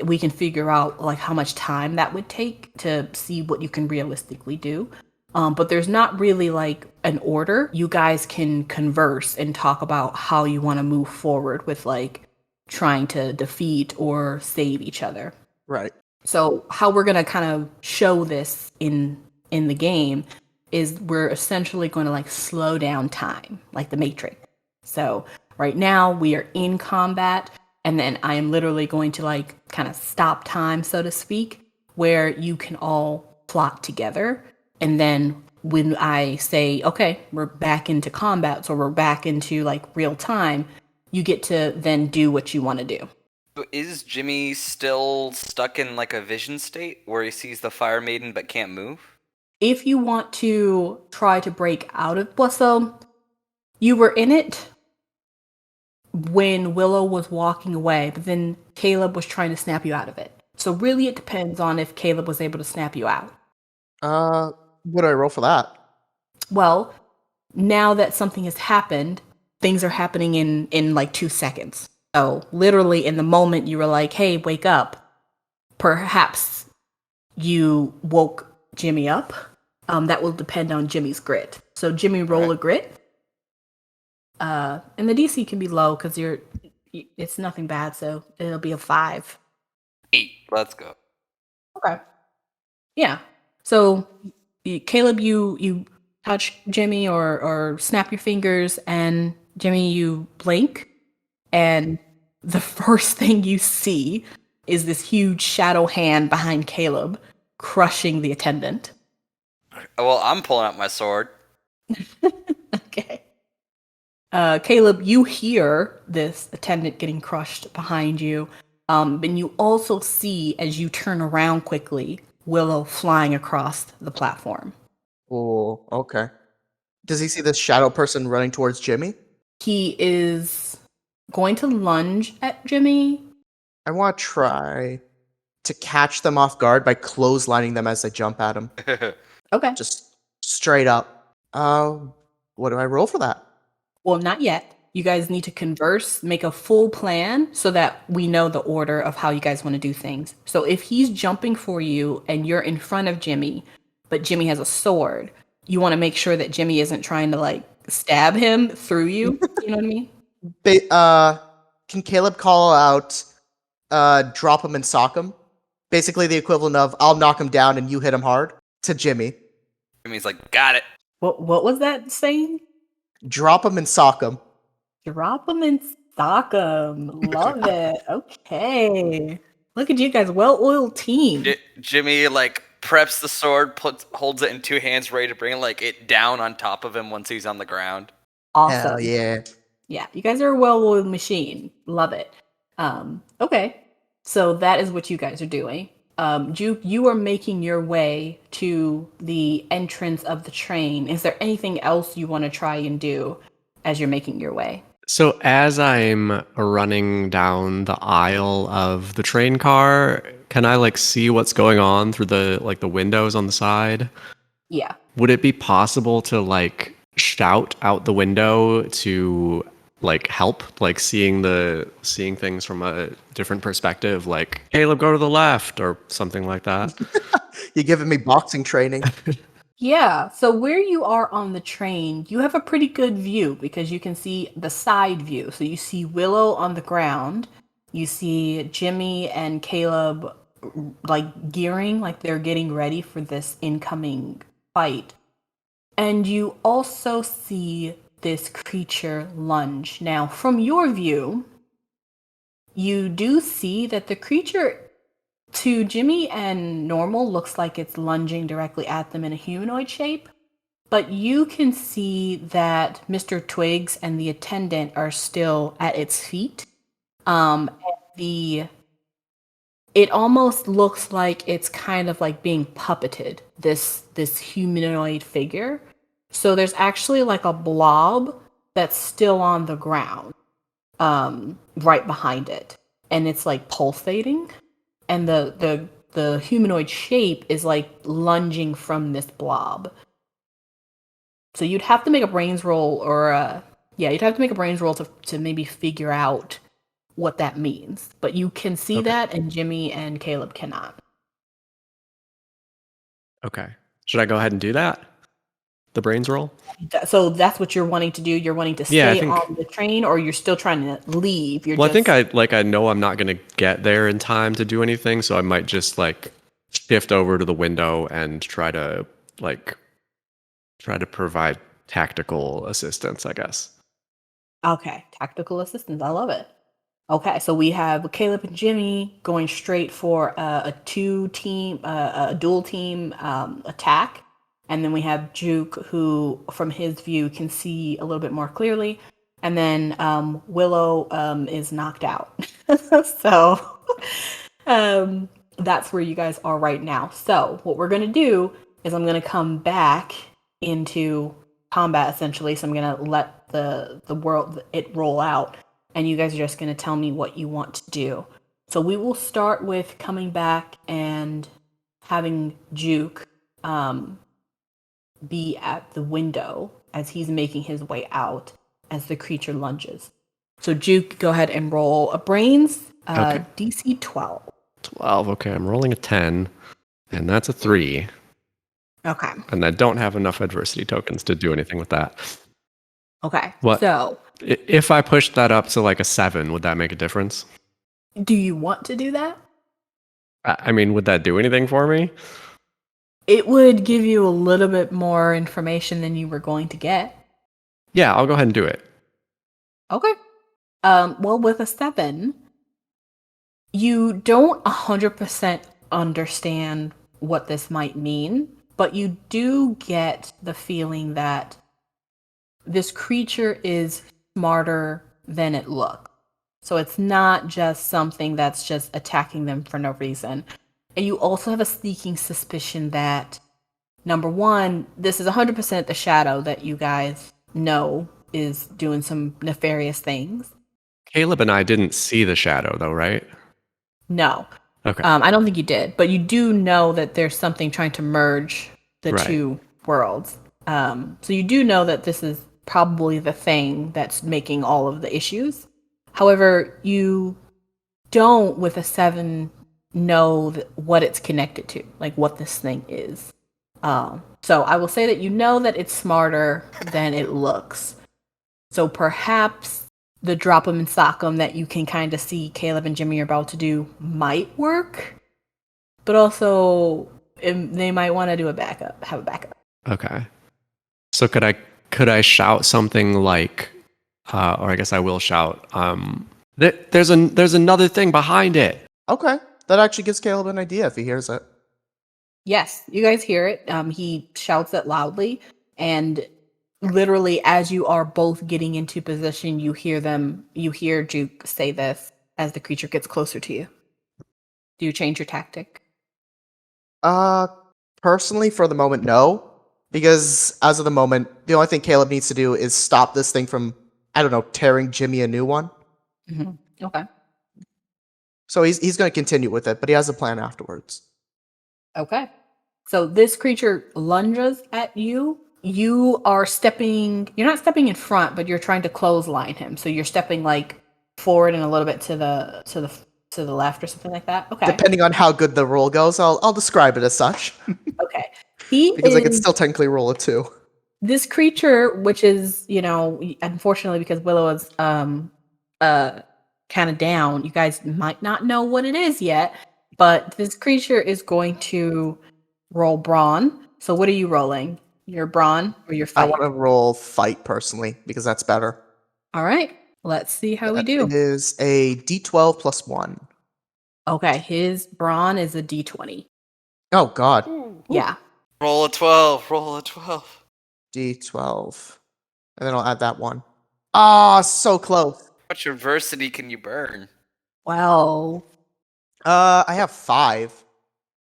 Speaker 1: we can figure out like how much time that would take to see what you can realistically do. But there's not really like an order. You guys can converse and talk about how you want to move forward with like trying to defeat or save each other.
Speaker 5: Right.
Speaker 1: So how we're going to kind of show this in the game is we're essentially going to like slow down time, like the Matrix. So right now we are in combat, and then I am literally going to like kind of stop time, so to speak, where you can all plot together. And then when I say, okay, we're back into combat, so we're back into like real time, you get to then do what you want to do.
Speaker 3: Is Jimmy still stuck in like a vision state where he sees the Fire Maiden but can't move?
Speaker 1: If you want to try to break out of, well, so you were in it when Willow was walking away, but then Caleb was trying to snap you out of it. So really it depends on if Caleb was able to snap you out.
Speaker 5: What do I roll for that?
Speaker 1: Well, now that something has happened, things are happening in like 2 seconds. So literally in the moment you were like, hey, wake up. Perhaps you woke Jimmy up. That will depend on Jimmy's grit. So Jimmy, roll a grit. And the DC can be low because it's nothing bad, so it'll be a 5.
Speaker 3: 8. Let's go.
Speaker 1: Okay. Yeah. So Caleb, you touch Jimmy or snap your fingers, and Jimmy, you blink, and the first thing you see is this huge shadow hand behind Caleb crushing the attendant.
Speaker 3: Well, I'm pulling out my sword.
Speaker 1: Okay. Caleb, you hear this attendant getting crushed behind you, and you also see, as you turn around quickly, Willow flying across the platform.
Speaker 5: Oh, okay. Does he see this shadow person running towards Jimmy?
Speaker 1: He is going to lunge at Jimmy.
Speaker 5: I want to try to catch them off guard by clotheslining them as they jump at him.
Speaker 1: Okay.
Speaker 5: Just straight up. What do I roll for that?
Speaker 1: Well, not yet. You guys need to converse, make a full plan so that we know the order of how you guys want to do things. So if he's jumping for you and you're in front of Jimmy, but Jimmy has a sword, you want to make sure that Jimmy isn't trying to like stab him through you. You know what I mean?
Speaker 5: Can Caleb call out drop him and sock him? Basically the equivalent of I'll knock him down and you hit him hard to Jimmy.
Speaker 3: Jimmy's like, got it.
Speaker 1: What was that saying?
Speaker 5: Drop him and sock him.
Speaker 1: Drop them and stock them. Love it. Okay. Look at you guys, well-oiled team.
Speaker 3: Jimmy like preps the sword, holds it in 2 hands, ready to bring like it down on top of him once he's on the ground.
Speaker 1: Awesome.
Speaker 5: Hell yeah.
Speaker 1: Yeah, you guys are a well-oiled machine. Love it. Okay, so that is what you guys are doing. Juke, you are making your way to the entrance of the train. Is there anything else you want to try and do as you're making your way?
Speaker 6: So as I'm running down the aisle of the train car, can I like see what's going on through the windows on the side?
Speaker 1: Yeah.
Speaker 6: Would it be possible to like shout out the window to like help, like seeing things from a different perspective, like Caleb, go to the left or something like that?
Speaker 5: You're giving me boxing training.
Speaker 1: Yeah, so where you are on the train, you have a pretty good view because you can see the side view. So you see Willow on the ground, you see Jimmy and Caleb like gearing, like they're getting ready for this incoming fight. And you also see this creature lunge. Now, from your view, you do see that the creature to Jimmy and normal looks like it's lunging directly at them in a humanoid shape, but you can see that Mr. Twigs and the attendant are still at its feet. It almost looks like it's kind of like being puppeted, this humanoid figure. So there's actually like a blob that's still on the ground, right behind it, and it's like pulsating. And the humanoid shape is like lunging from this blob. So you'd have to make a brains roll, or you'd have to make a brains roll to maybe figure out what that means. But you can see that, and Jimmy and Caleb cannot.
Speaker 6: Okay. Should I go ahead and do that? The brains roll?
Speaker 1: So that's what you're wanting to do? You're wanting to stay on the train, or you're still trying to leave?
Speaker 6: I think I know I'm not going to get there in time to do anything, so I might just like shift over to the window and try to like try to provide tactical assistance, I guess.
Speaker 1: Okay, tactical assistance. I love it. Okay, so we have Caleb and Jimmy going straight for a dual team attack, and then we have Juke, who, from his view, can see a little bit more clearly, and then Willow is knocked out. So that's where you guys are right now. So what we're gonna do is I'm gonna come back into combat essentially. So I'm gonna let the world it roll out, and you guys are just gonna tell me what you want to do. So we will start with coming back and having Juke be at the window as he's making his way out as the creature lunges. So Juke, go ahead and roll a brains,
Speaker 6: Okay.
Speaker 1: DC 12.
Speaker 6: 12. Okay, I'm rolling a 10, and that's a 3.
Speaker 1: Okay.
Speaker 6: And I don't have enough adversity tokens to do anything with that.
Speaker 1: Okay.
Speaker 6: What?
Speaker 1: So,
Speaker 6: If I pushed that up to like a 7, would that make a difference?
Speaker 1: do you want to do that?
Speaker 6: I mean, would that do anything for me?
Speaker 1: It would give you a little bit more information than you were going to get.
Speaker 6: Yeah, I'll go ahead and do it.
Speaker 1: Okay. Well, with a 7, you don't 100% understand what this might mean, but you do get the feeling that this creature is smarter than it looks. So it's not just something that's just attacking them for no reason. And you also have a sneaking suspicion that, number one, this is 100% the shadow that you guys know is doing some nefarious things.
Speaker 6: Caleb and I didn't see the shadow, though, right?
Speaker 1: No.
Speaker 6: Okay.
Speaker 1: I don't think you did, but you do know that there's something trying to merge the
Speaker 6: Right.
Speaker 1: two worlds. So you do know that this is probably the thing that's making all of the issues. However, you don't, with a 7, know what it's connected to, like what this thing is. So I will say that you know that it's smarter than it looks. So perhaps the drop 'em and sock 'em that you can kind of see Caleb and Jimmy are about to do might work, but also they might want to do have a backup.
Speaker 6: Okay. So could I shout something like, or I guess I will shout, there's another thing behind it.
Speaker 5: Okay. That actually gives Caleb an idea if he hears it.
Speaker 1: Yes, you guys hear it. He shouts it loudly, and literally as you are both getting into position, you hear Juke say this as the creature gets closer to you. Do you change your tactic?
Speaker 5: Personally, for the moment, no. Because as of the moment, the only thing Caleb needs to do is stop this thing from, I don't know, tearing Jimmy a new one.
Speaker 1: Mm-hmm. Okay.
Speaker 5: So he's going to continue with it, but he has a plan afterwards.
Speaker 1: Okay. So this creature lunges at you. You're not stepping in front, but you're trying to clothesline him. So you're stepping like forward and a little bit to the left or something like that. Okay.
Speaker 5: Depending on how good the roll goes, I'll describe it as such.
Speaker 1: Okay.
Speaker 5: Because I can still technically roll a 2.
Speaker 1: This creature, which is, unfortunately because Willow is kind of down, you guys might not know what it is yet, but this creature is going to roll brawn. So what are you rolling? Your brawn or your fight?
Speaker 5: I want to roll fight personally, because that's better.
Speaker 1: All right. Let's see how we do.
Speaker 5: It is a D12 plus 1.
Speaker 1: Okay, his brawn is a D20.
Speaker 5: Oh, God.
Speaker 1: Yeah.
Speaker 3: Roll a 12. Roll a 12.
Speaker 5: D12. And then I'll add that one. Ah, so close.
Speaker 3: How much adversity can you burn?
Speaker 1: Well,
Speaker 5: I have 5.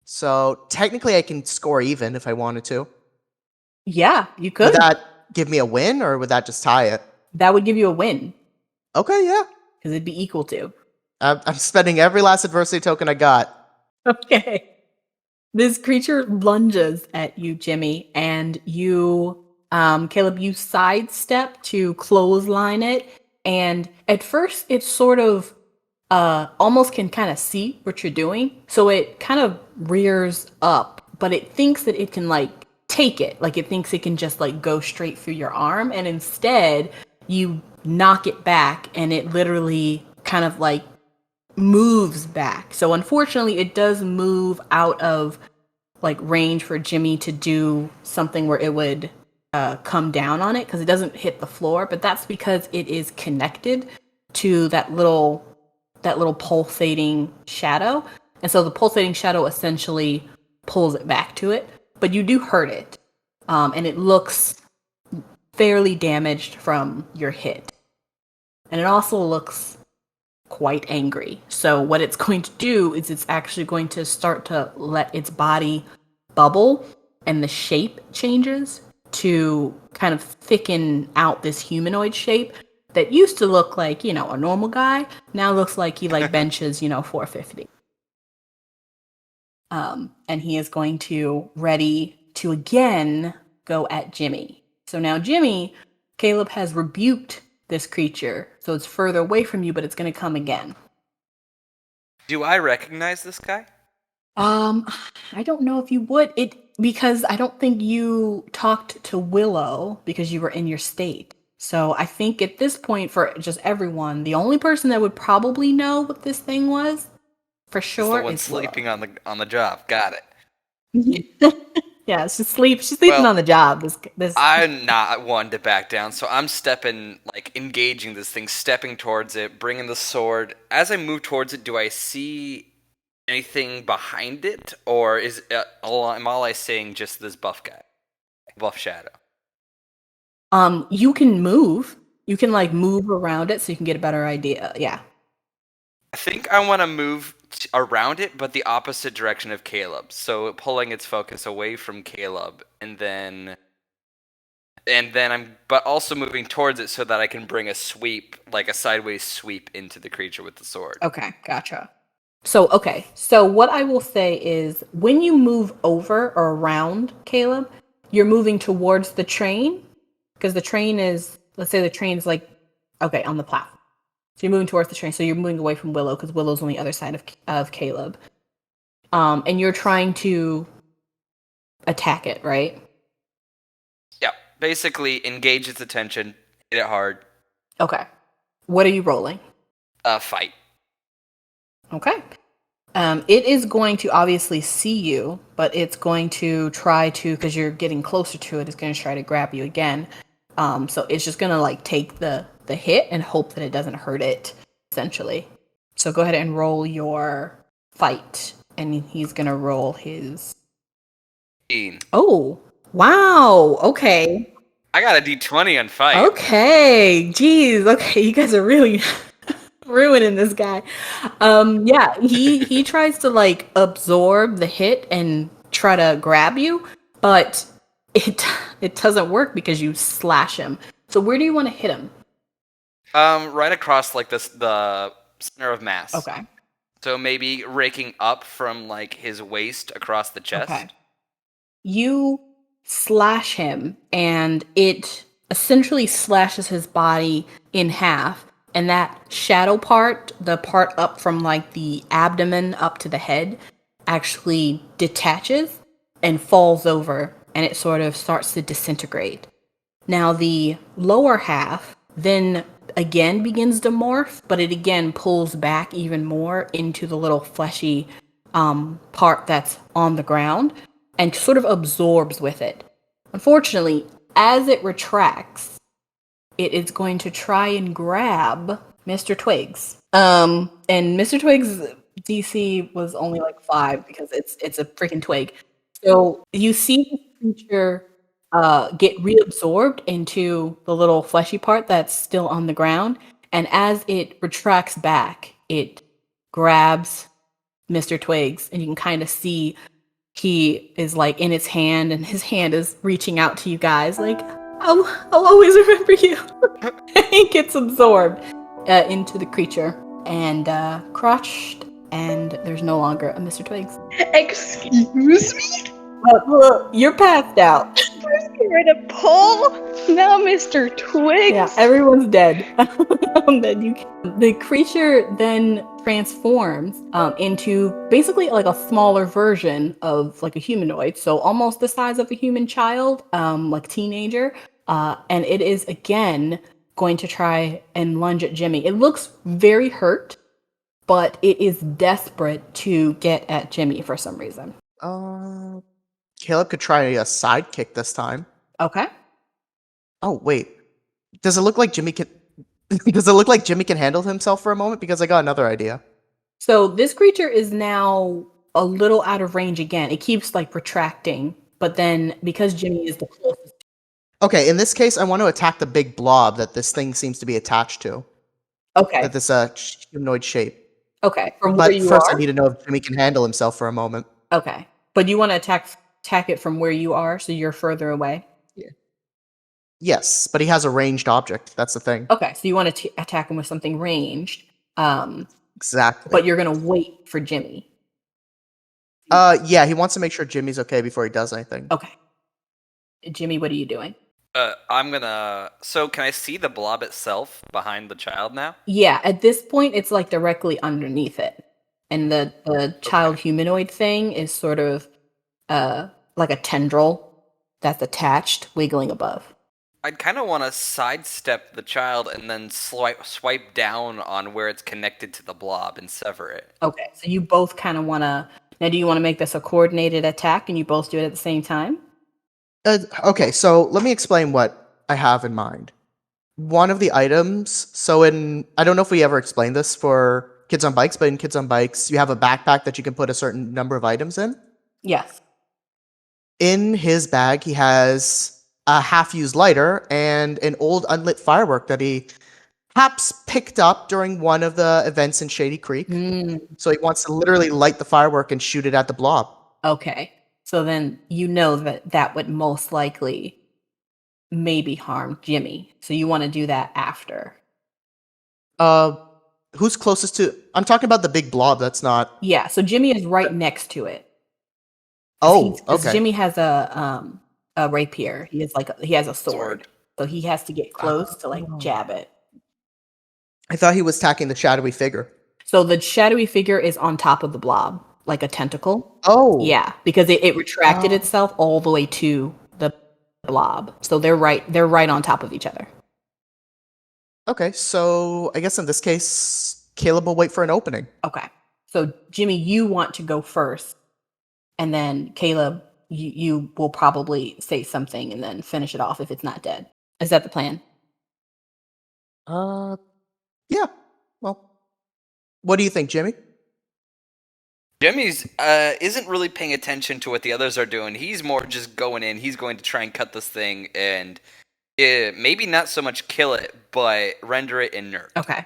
Speaker 5: So technically I can score even if I wanted to.
Speaker 1: yeah, you could.
Speaker 5: Would that give me a win, or would that just tie it?
Speaker 1: That would give you a win
Speaker 5: Okay, yeah.
Speaker 1: because it'd be equal to.
Speaker 5: I'm spending every last adversity token I got.
Speaker 1: Okay. This creature lunges at you, Jimmy, and you, Caleb, you sidestep to clothesline it. And at first, it sort of almost can kind of see what you're doing. So it kind of rears up, but it thinks that it can like take it. Like it thinks it can just like go straight through your arm. And instead, you knock it back and it literally kind of like moves back. So unfortunately, it does move out of like range for Jimmy to do something where it would come down on it because it doesn't hit the floor, but that's because it is connected to that little pulsating shadow. And so the pulsating shadow essentially pulls it back to it, but you do hurt it. And it looks fairly damaged from your hit. And it also looks quite angry. So what it's going to do is it's actually going to start to let its body bubble, and the shape changes to kind of thicken out this humanoid shape that used to look like, a normal guy, now looks like he benches, 450. And he is going to ready to again go at Jimmy. So now Jimmy, Caleb has rebuked this creature, so it's further away from you, but it's going to come again.
Speaker 3: Do I recognize this guy?
Speaker 1: I don't know if you would, because I don't think you talked to Willow because you were in your state. So I think at this point, for just everyone, the only person that would probably know what this thing was, for sure,
Speaker 3: the one
Speaker 1: is
Speaker 3: sleeping
Speaker 1: Willow.
Speaker 3: on the job. Got it.
Speaker 1: Yeah, she's sleeping on the job. This
Speaker 3: I'm not one to back down, so I'm engaging this thing, stepping towards it, bringing the sword. As I move towards it, do I see anything behind it, or am all I seeing just this buff shadow?
Speaker 1: You can move. You can move around it so you can get a better idea. Yeah.
Speaker 3: I think I want to move around it, but the opposite direction of Caleb. So pulling its focus away from Caleb, and then but also moving towards it so that I can bring a sweep, a sideways sweep into the creature with the sword.
Speaker 1: Okay, gotcha. So what I will say is when you move over or around Caleb, you're moving towards the train, because the train is, let's say the train's on the platform. So you're moving towards the train, so you're moving away from Willow because Willow's on the other side of Caleb. And you're trying to attack it, right?
Speaker 3: Yeah, basically engage its attention, hit it hard.
Speaker 1: Okay. What are you rolling?
Speaker 3: Fight.
Speaker 1: Okay. It is going to obviously see you, but it's going to try to, because you're getting closer to it, it's going to try to grab you again. So it's just going to take the hit and hope that it doesn't hurt it, essentially. So go ahead and roll your fight, and he's going to roll his...
Speaker 3: 15.
Speaker 1: Oh, wow. Okay.
Speaker 3: I got a D20 on fight.
Speaker 1: Okay. Jeez. Okay, you guys are really ruining this guy. Yeah, he tries to absorb the hit and try to grab you, but it doesn't work because you slash him. So where do you want to hit him?
Speaker 3: Right across the center of mass.
Speaker 1: Okay.
Speaker 3: So maybe raking up from his waist across the chest.
Speaker 1: Okay. You slash him, and it essentially slashes his body in half. And that shadow part, the part up from the abdomen up to the head, actually detaches and falls over, and it sort of starts to disintegrate. Now the lower half then again begins to morph, but it again pulls back even more into the little fleshy part that's on the ground and sort of absorbs with it. Unfortunately, as it retracts, it is going to try and grab Mr. Twigs. And Mr. Twigs' DC was only 5 because it's a freaking twig. So you see the creature get reabsorbed into the little fleshy part that's still on the ground. And as it retracts back, it grabs Mr. Twigs, and you can kind of see he is in its hand, and his hand is reaching out to you guys I'll always remember you. He gets absorbed into the creature and crushed, and there's no longer a Mr. Twigs.
Speaker 2: Excuse me?
Speaker 1: You're passed out.
Speaker 2: First get rid of pull, now Mr. Twigs.
Speaker 1: Yeah, everyone's dead. The creature then transforms into basically a smaller version of a humanoid, so almost the size of a human child, teenager, and it is again going to try and lunge at Jimmy. It looks very hurt, but it is desperate to get at Jimmy for some reason.
Speaker 5: Caleb could try a sidekick this time.
Speaker 1: Okay.
Speaker 5: Oh wait, does it look like Jimmy can? Does it look like Jimmy can handle himself for a moment? Because I got another idea.
Speaker 1: So this creature is now a little out of range again. It keeps like retracting, but then because Jimmy is the closest.
Speaker 5: Okay, in this case, I want to attack the big blob that this thing seems to be attached to.
Speaker 1: Okay.
Speaker 5: That this humanoid shape.
Speaker 1: Okay. From where
Speaker 5: But
Speaker 1: you
Speaker 5: first, I
Speaker 1: are.
Speaker 5: need to know if Jimmy can handle himself for a moment.
Speaker 1: Okay. But you want to attack it from where you are, so you're further away.
Speaker 5: Yes, but he has a ranged object. That's the thing.
Speaker 1: Okay, so you want to attack him with something ranged.
Speaker 5: Exactly.
Speaker 1: But you're gonna wait for Jimmy.
Speaker 5: Yeah, he wants to make sure Jimmy's okay before he does anything.
Speaker 1: Okay. Jimmy, what are you doing?
Speaker 3: I'm gonna. So, can I see the blob itself behind the child now?
Speaker 1: Yeah, at this point, it's like directly underneath it, and the child humanoid thing is sort of like a tendril that's attached, wiggling above.
Speaker 3: I'd kind of want to sidestep the child and then swipe down on where it's connected to the blob and sever it.
Speaker 1: Okay, so you both kind of want to. Now, do you want to make this a coordinated attack, and you both do it at the same time?
Speaker 5: Okay, so let me explain what I have in mind. One of the items, I don't know if we ever explained this for Kids on Bikes, but in Kids on Bikes, you have a backpack that you can put a certain number of items in.
Speaker 1: Yes.
Speaker 5: In his bag, he has a half-used lighter and an old unlit firework that he perhaps picked up during one of the events in Shady Creek. So he wants to literally light the firework and shoot it at the blob.
Speaker 1: Okay. So then you know that would most likely maybe harm Jimmy. So you want to do that after.
Speaker 5: Who's closest to? I'm talking about the big blob. That's not.
Speaker 1: Yeah. So Jimmy is right next to it.
Speaker 5: Oh,
Speaker 1: 'Cause
Speaker 5: okay.
Speaker 1: Jimmy has a rapier. He has a sword. So he has to get close to like jab it.
Speaker 5: I thought he was attacking the shadowy figure.
Speaker 1: So the shadowy figure is on top of the blob, like a tentacle.
Speaker 5: Oh,
Speaker 1: Yeah, because it retracted itself all the way to the blob. So they're right on top of each other.
Speaker 5: Okay, so I guess in this case, Caleb will wait for an opening.
Speaker 1: Okay. So Jimmy, you want to go first, and then Caleb, you will probably say something and then finish it off if it's not dead. Is that the plan?
Speaker 5: Yeah. Well, what do you think, Jimmy?
Speaker 3: Jimmy's isn't really paying attention to what the others are doing. He's more just going in. He's going to try and cut this thing and maybe not so much kill it, but render it inert.
Speaker 1: Okay.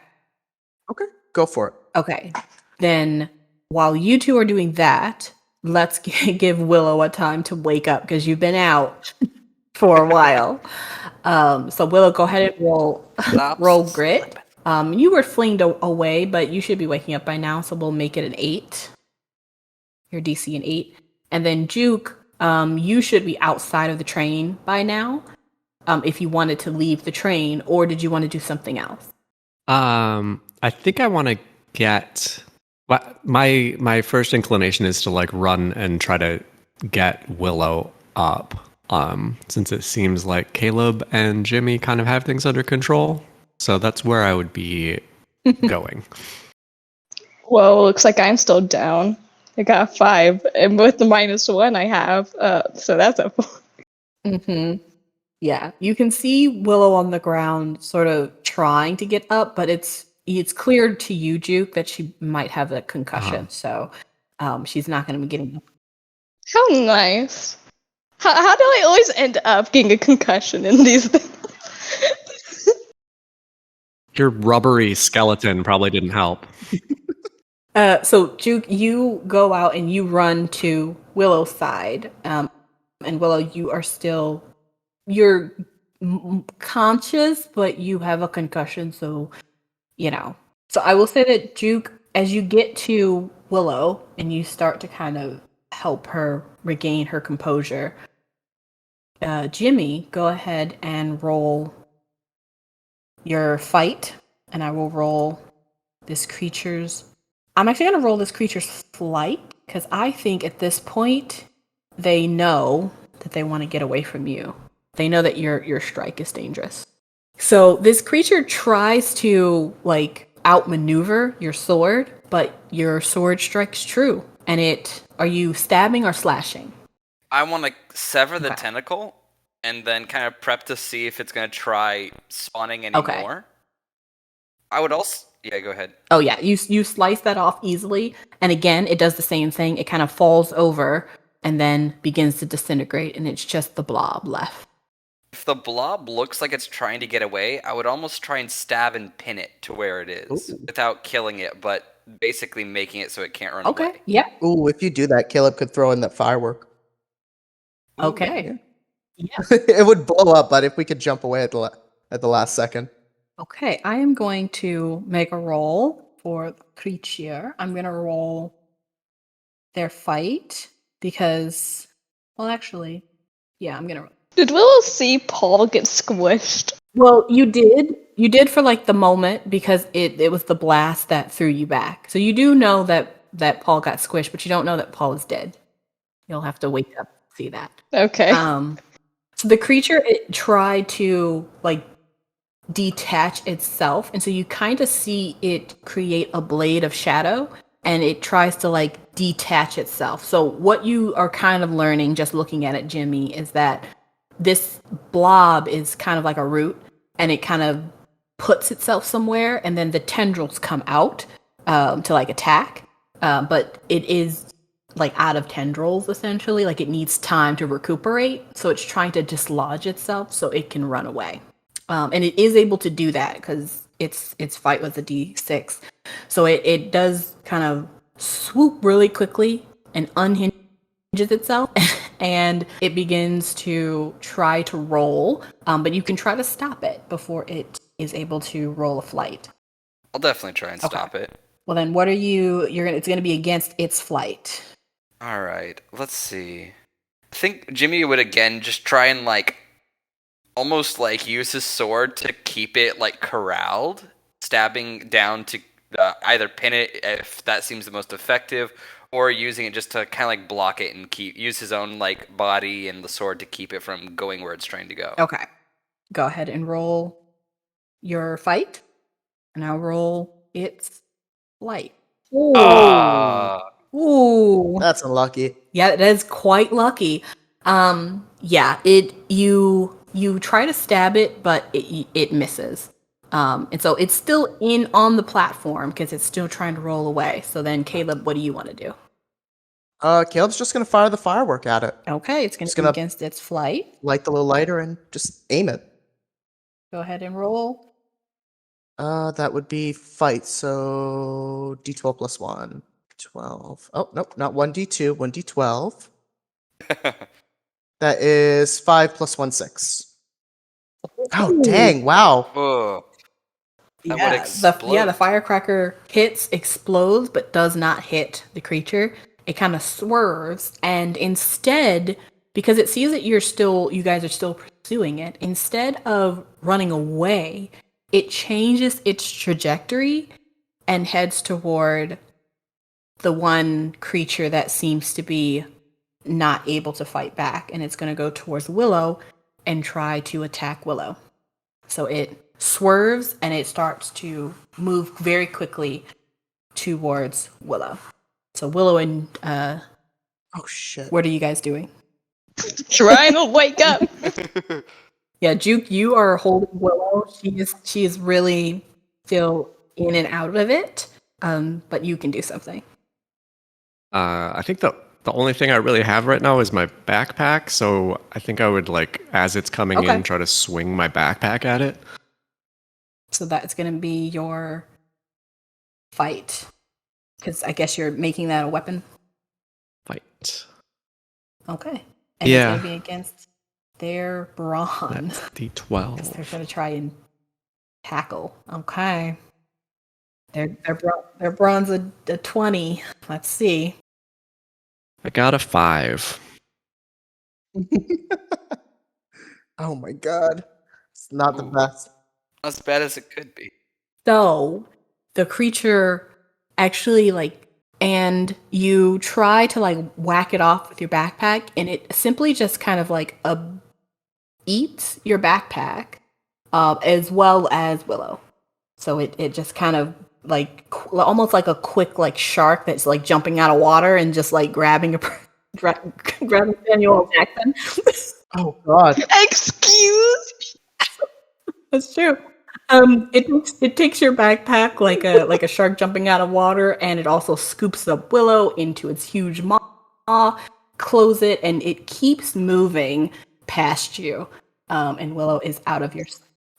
Speaker 5: Okay, go for it.
Speaker 1: Okay. Then while you two are doing that, let's give Willow a time to wake up because you've been out for a while. So Willow, go ahead and roll grit. You were flinged away, but you should be waking up by now, so we'll make it an 8. Your DC an 8. And then Juke, you should be outside of the train by now. If you wanted to leave the train, or did you want to do something else?
Speaker 6: I think I want to get. My first inclination is to like run and try to get Willow up. Since it seems like Caleb and Jimmy kind of have things under control, so that's where I would be going.
Speaker 2: Well, looks like I'm still down. I got a 5, and with the -1 I have, so that's a 4.
Speaker 1: Mm-hmm. Yeah, you can see Willow on the ground, sort of trying to get up, but it's clear to you, Juke, that she might have a concussion, so she's not going to be getting up.
Speaker 2: How nice. How do I always end up getting a concussion in these things?
Speaker 6: Your rubbery skeleton probably didn't help.
Speaker 1: So Juke, you go out and you run to Willow's side, and Willow, you're conscious, but you have a concussion, so So I will say that Juke, as you get to Willow and you start to kind of help her regain her composure, Jimmy, go ahead and roll your fight, and I will roll this creature's. I'm actually going to roll this creature's flight, because I think at this point, they know that they want to get away from you. They know that your strike is dangerous. So this creature tries to, outmaneuver your sword, but your sword strikes true. And are you stabbing or slashing?
Speaker 3: I want to sever the
Speaker 1: Okay.
Speaker 3: tentacle and then kind of prep to see if it's going to try spawning any
Speaker 1: Okay.
Speaker 3: more. I would also... Yeah, go ahead.
Speaker 1: Oh yeah, you slice that off easily, and again, it does the same thing. It kind of falls over and then begins to disintegrate, and it's just the blob left.
Speaker 3: If the blob looks like it's trying to get away, I would almost try and stab and pin it to where it is
Speaker 5: Ooh.
Speaker 3: without killing it, but basically making it so it can't run
Speaker 1: Okay.
Speaker 3: away.
Speaker 1: Yeah.
Speaker 5: Ooh, if you do that, Caleb could throw in that firework.
Speaker 1: Okay. Yeah.
Speaker 5: It would blow up, but if we could jump away at the last second.
Speaker 1: Okay. I am going to make a roll for the creature. I'm going to roll their fight because, well, actually, yeah, I'm going to roll.
Speaker 2: Did Willow see Paul get squished?
Speaker 1: Well, you did for like the moment because it was the blast that threw you back. So you do know that Paul got squished, but you don't know that Paul is dead. You'll have to wake up to see that.
Speaker 2: Okay.
Speaker 1: So the creature, it tried to like detach itself, and so you kind of see it create a blade of shadow, and it tries to like detach itself. So what you are kind of learning just looking at it, Jimmy, is that this blob is kind of like a root, and it kind of puts itself somewhere, and then the tendrils come out to like attack. But it is like out of tendrils essentially, like it needs time to recuperate, so it's trying to dislodge itself so it can run away. And it is able to do that because its fight was a D6, so it does kind of swoop really quickly and unhinges itself, and it begins to try to roll. But you can try to stop it before it is able to roll a flight.
Speaker 3: I'll definitely try and
Speaker 1: Okay.
Speaker 3: stop it.
Speaker 1: Well, then what are it's going to be against its flight.
Speaker 3: All right, let's see. I think Jimmy would again just try and like almost like use his sword to keep it like corralled, stabbing down to either pin it if that seems the most effective, or using it just to kind of like block it and use his own like body and the sword to keep it from going where it's trying to go.
Speaker 1: Okay. Go ahead and roll your fight. And I'll roll its flight. Ooh.
Speaker 5: That's unlucky.
Speaker 1: Yeah, that is quite lucky. Yeah, you try to stab it, but it misses. And so it's still on the platform because it's still trying to roll away. So then, Caleb, what do you want to do?
Speaker 5: Caleb's just gonna fire the firework at it.
Speaker 1: Okay, it's going to be against its flight.
Speaker 5: Light the little lighter and just aim it.
Speaker 1: Go ahead and roll.
Speaker 5: That would be fight, so D12 plus 1. 12. Oh, nope, not 1D2, 1D12. That is 5 plus 1, 6. Oh, dang, wow.
Speaker 3: Oh, that would
Speaker 1: Yeah,
Speaker 3: explode.
Speaker 1: the firecracker explodes, but does not hit the creature. It kind of swerves, and instead, because it sees that you guys are still pursuing it, instead of running away, it changes its trajectory and heads toward the one creature that seems to be not able to fight back, and it's going to go towards Willow and try to attack Willow. So it swerves and it starts to move very quickly towards Willow. So Willow and
Speaker 5: Oh, shit.
Speaker 1: what are you guys doing?
Speaker 2: Trying to wake up.
Speaker 1: Yeah, Juke, you are holding Willow. She is really still in and out of it. But you can do something.
Speaker 6: I think the only thing I really have right now is my backpack, so I think I would, like, as it's coming
Speaker 1: Okay.
Speaker 6: in, try to swing my backpack at it.
Speaker 1: So that's going to be your fight. Because I guess you're making that a weapon.
Speaker 6: Fight.
Speaker 1: Okay. And
Speaker 6: Yeah.
Speaker 1: it's going to be against their brawn.
Speaker 6: That's
Speaker 1: They're
Speaker 6: D12.
Speaker 1: going to try and tackle. Okay. Their brawn's a 20. Let's see.
Speaker 6: I got a 5.
Speaker 5: Oh my god. It's not the
Speaker 3: Ooh.
Speaker 5: best.
Speaker 3: As bad as it could be.
Speaker 1: So the creature actually and you try to whack it off with your backpack, and it simply just kind of eats your backpack, as well as Willow. So it just kind of almost like a quick shark that's jumping out of water and just grabbing grabbing Samuel Jackson.
Speaker 5: Oh God.
Speaker 2: Excuse?
Speaker 1: That's true. It takes your backpack like a shark jumping out of water, and it also scoops up Willow into its huge maw, close it, and it keeps moving past you. And Willow is out of your.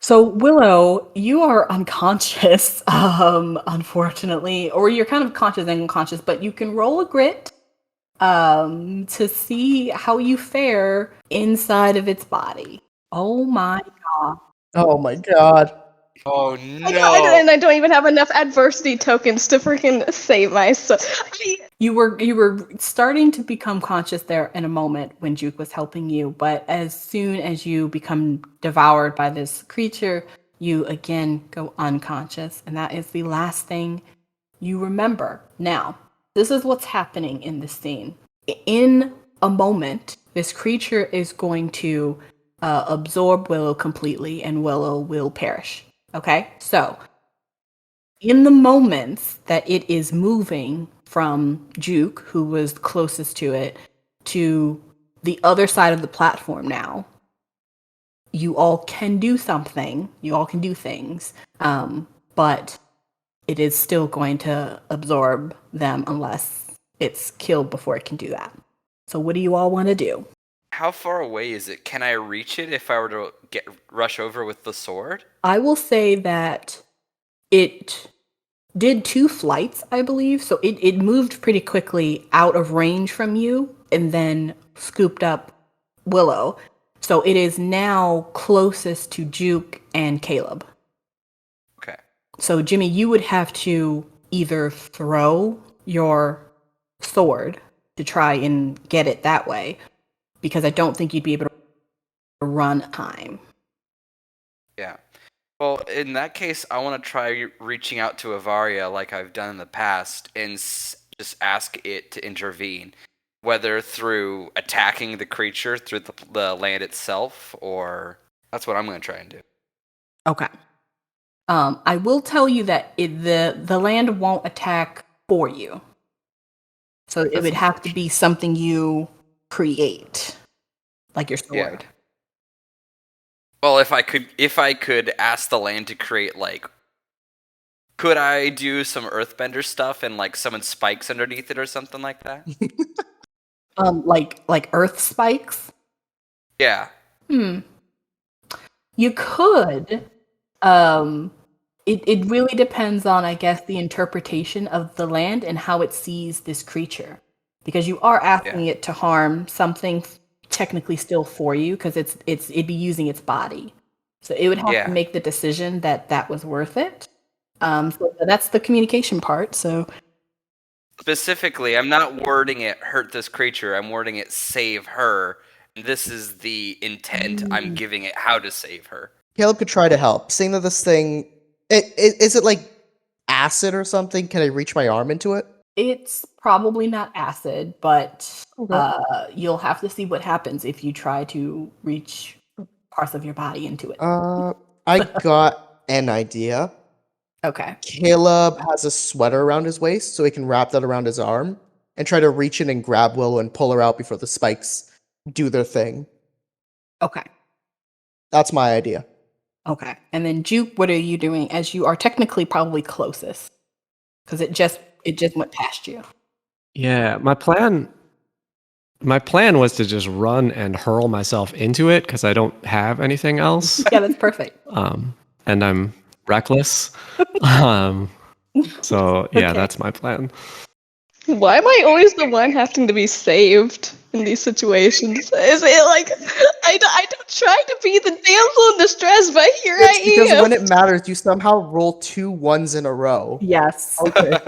Speaker 1: So Willow, you are unconscious, unfortunately, or you're kind of conscious and unconscious, but you can roll a grit to see how you fare inside of its body. Oh my god.
Speaker 5: Oh my God.
Speaker 3: Oh
Speaker 2: And I don't even have enough adversity tokens to freaking save myself.
Speaker 1: You were starting to become conscious there in a moment when Juke was helping you, but as soon as you become devoured by this creature, you again go unconscious, and that is the last thing you remember. Now, this is what's happening in this scene. In a moment, this creature is going to absorb Willow completely, and Willow will perish. Okay? So, in the moments that it is moving from Juke, who was closest to it, to the other side of the platform now, you all can do something. You all can do things. But it is still going to absorb them unless it's killed before it can do that. So what do you all want to do?
Speaker 3: How far away is it? Can I reach it if I were to rush over with the sword?
Speaker 1: I will say that it did 2 flights, I believe. So it moved pretty quickly out of range from you and then scooped up Willow. So it is now closest to Juke and Caleb.
Speaker 3: Okay.
Speaker 1: So Jimmy, you would have to either throw your sword to try and get it that way, because I don't think you'd be able to run time.
Speaker 3: Yeah. Well, in that case, I want to try reaching out to Ivaria like I've done in the past and just ask it to intervene, whether through attacking the creature through the land itself, or that's what I'm going to try and do.
Speaker 1: Okay. I will tell you that the land won't attack for you. So it would have to be something you create, like your sword.
Speaker 3: Yeah. Well, if I could ask the land to create, like, could I do some earthbender stuff and like summon spikes underneath it or something like that?
Speaker 1: Like earth spikes.
Speaker 3: Yeah.
Speaker 1: You could. It really depends on, I guess, the interpretation of the land and how it sees this creature, because you are asking it to harm something technically still for you, because it'd be using its body, so it would have to make the decision that was worth it. So that's the communication part. So
Speaker 3: Specifically, I'm not wording it hurt this creature. I'm wording it save her. And this is the intent I'm giving it how to save her.
Speaker 5: Caleb could try to help. Seeing that this thing, is it like acid or something? Can I reach my arm into it?
Speaker 1: it's probably not acid, but
Speaker 5: Okay.
Speaker 1: you'll have to see what happens if you try to reach parts of your body into it.
Speaker 5: I got an idea.
Speaker 1: Okay.
Speaker 5: Caleb has a sweater around his waist, so he can wrap that around his arm and try to reach in and grab Willow and pull her out before the spikes do their thing.
Speaker 1: Okay.
Speaker 5: That's my idea.
Speaker 1: Okay. And then Juke, what are you doing, as you are technically probably closest? Because it just went past you.
Speaker 6: Yeah, my plan was to just run and hurl myself into it because I don't have anything else.
Speaker 1: Yeah, that's perfect.
Speaker 6: And I'm reckless. So yeah,
Speaker 1: Okay.
Speaker 6: that's my plan.
Speaker 2: Why am I always the one having to be saved in these situations? Is it like I don't try to be the damsel in distress, but here
Speaker 5: It's
Speaker 2: I
Speaker 5: because
Speaker 2: am.
Speaker 5: when it matters, you somehow roll 2 ones in a row.
Speaker 1: Yes.
Speaker 5: Okay.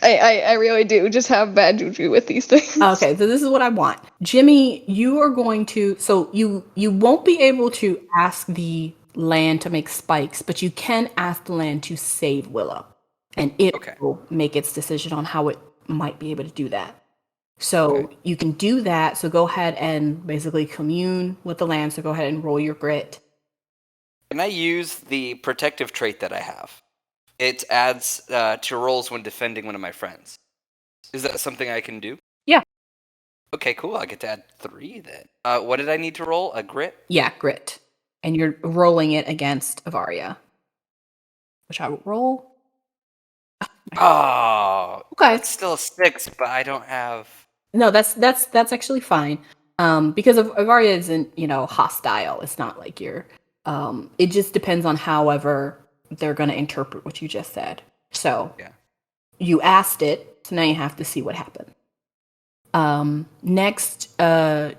Speaker 2: I really do just have bad juju with these things.
Speaker 1: Okay, so this is what I want. Jimmy, you are going to, so you won't be able to ask the land to make spikes, but you can ask the land to save Willow. And it will make its decision on how it might be able to do that. So you can do that. So go ahead and basically commune with the land. So go ahead and roll your grit.
Speaker 3: Can I use the protective trait that I have? It adds to rolls when defending one of my friends. Is that something I can do?
Speaker 1: Yeah.
Speaker 3: Okay, cool. I get to add 3 then. What did I need to roll? A grit?
Speaker 1: Yeah, grit. And you're rolling it against Ivaria. Which I will roll.
Speaker 3: Oh,
Speaker 1: Okay.
Speaker 3: it's still a 6, but I don't have.
Speaker 1: No, that's actually fine. Because Ivaria isn't, hostile. It's not like you're it just depends on however they're gonna interpret what you just said. So
Speaker 3: Yeah.
Speaker 1: you asked it, so now you have to see what happened. Next,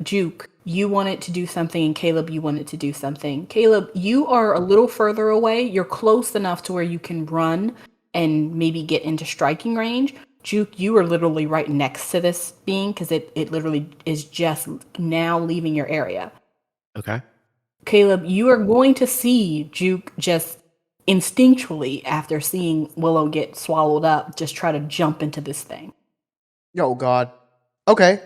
Speaker 1: Juke, you wanted to do something, and Caleb, you wanted to do something. Caleb, you are a little further away. You're close enough to where you can run and maybe get into striking range. Juke, you are literally right next to this being because it literally is just now leaving your area.
Speaker 6: Okay.
Speaker 1: Caleb, you are going to see Juke just instinctually, after seeing Willow get swallowed up, just try to jump into this thing.
Speaker 5: Oh God. Okay.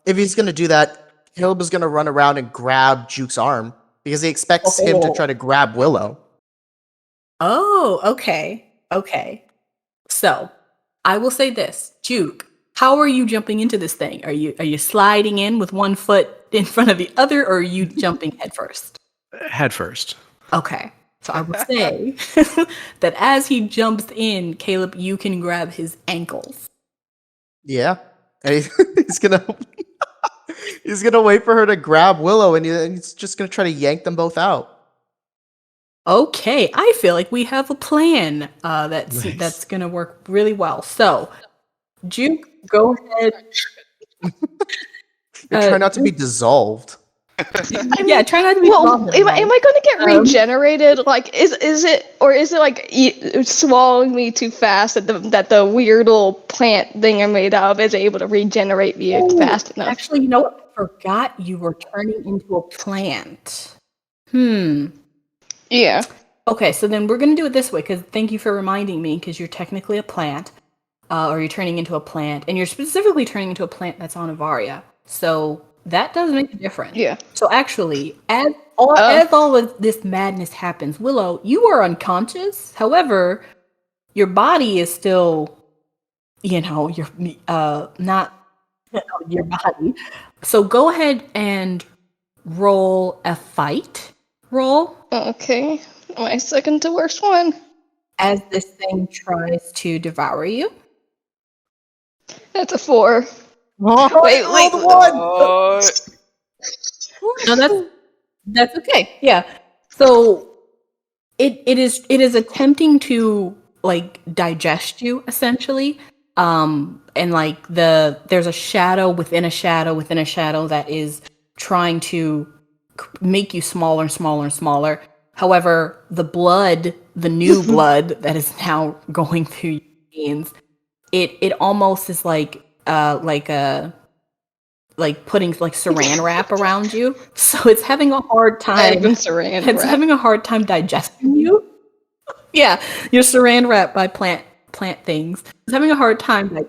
Speaker 5: If he's gonna do that, Caleb is gonna run around and grab Juke's arm because he expects him to try to grab Willow.
Speaker 1: Oh, okay. Okay. So, I will say this, Juke, how are you jumping into this thing? Are you sliding in with one foot in front of the other, or are you jumping head first?
Speaker 6: Head first.
Speaker 1: Okay. So I will say that as he jumps in, Caleb, you can grab his ankles.
Speaker 5: Yeah. And he's gonna he's gonna wait for her to grab Willow, and he's just gonna try to yank them both out.
Speaker 1: Okay, I feel like we have a plan that's
Speaker 6: Nice.
Speaker 1: gonna work really well. So, Juke, go ahead.
Speaker 5: Try not to be dissolved.
Speaker 1: Yeah, try not to be.
Speaker 2: Well, am I going to get regenerated? Like, is it like swallowing me too fast that the weird little plant thing I'm made of is able to regenerate me fast enough?
Speaker 1: Actually, you know what? I forgot you were turning into a plant.
Speaker 2: Yeah.
Speaker 1: Okay, so then we're gonna do it this way, because thank you for reminding me, because you're technically a plant, or you're turning into a plant, and you're specifically turning into a plant that's on Ivaria. So that does make a difference.
Speaker 2: Yeah.
Speaker 1: So actually, as all of this madness happens, Willow, you are unconscious. However, your body is still, you're not your body. So go ahead and roll a fight roll
Speaker 2: Okay. My second to worst one.
Speaker 1: as this thing tries to devour you.
Speaker 2: That's a 4.
Speaker 5: Oh,
Speaker 2: Wait.
Speaker 3: Oh,
Speaker 1: No, that's okay. Yeah. So it is attempting to like digest you essentially. And like there's a shadow within a shadow within a shadow that is trying to make you smaller and smaller and smaller. However, the new blood that is now going through your veins, it almost is like putting like saran wrap around you. So it's having a hard time. Having a hard time digesting you. Yeah, you're saran wrapped by plant things. It's having a hard time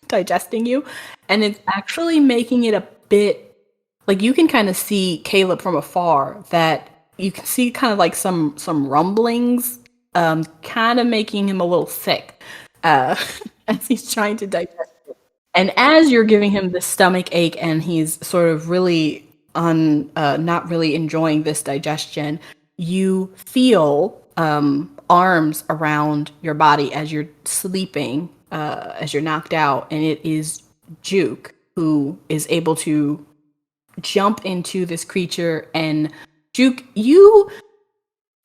Speaker 1: digesting you, and it's actually making it a bit like you can kind of see Caleb from afar. That you can see kind of like some rumblings, kind of making him a little sick as he's trying to digest. And as you're giving him the stomach ache and he's sort of really not really enjoying this digestion, you feel arms around your body as you're sleeping, as you're knocked out, and it is Juke who is able to jump into this creature. And Juke,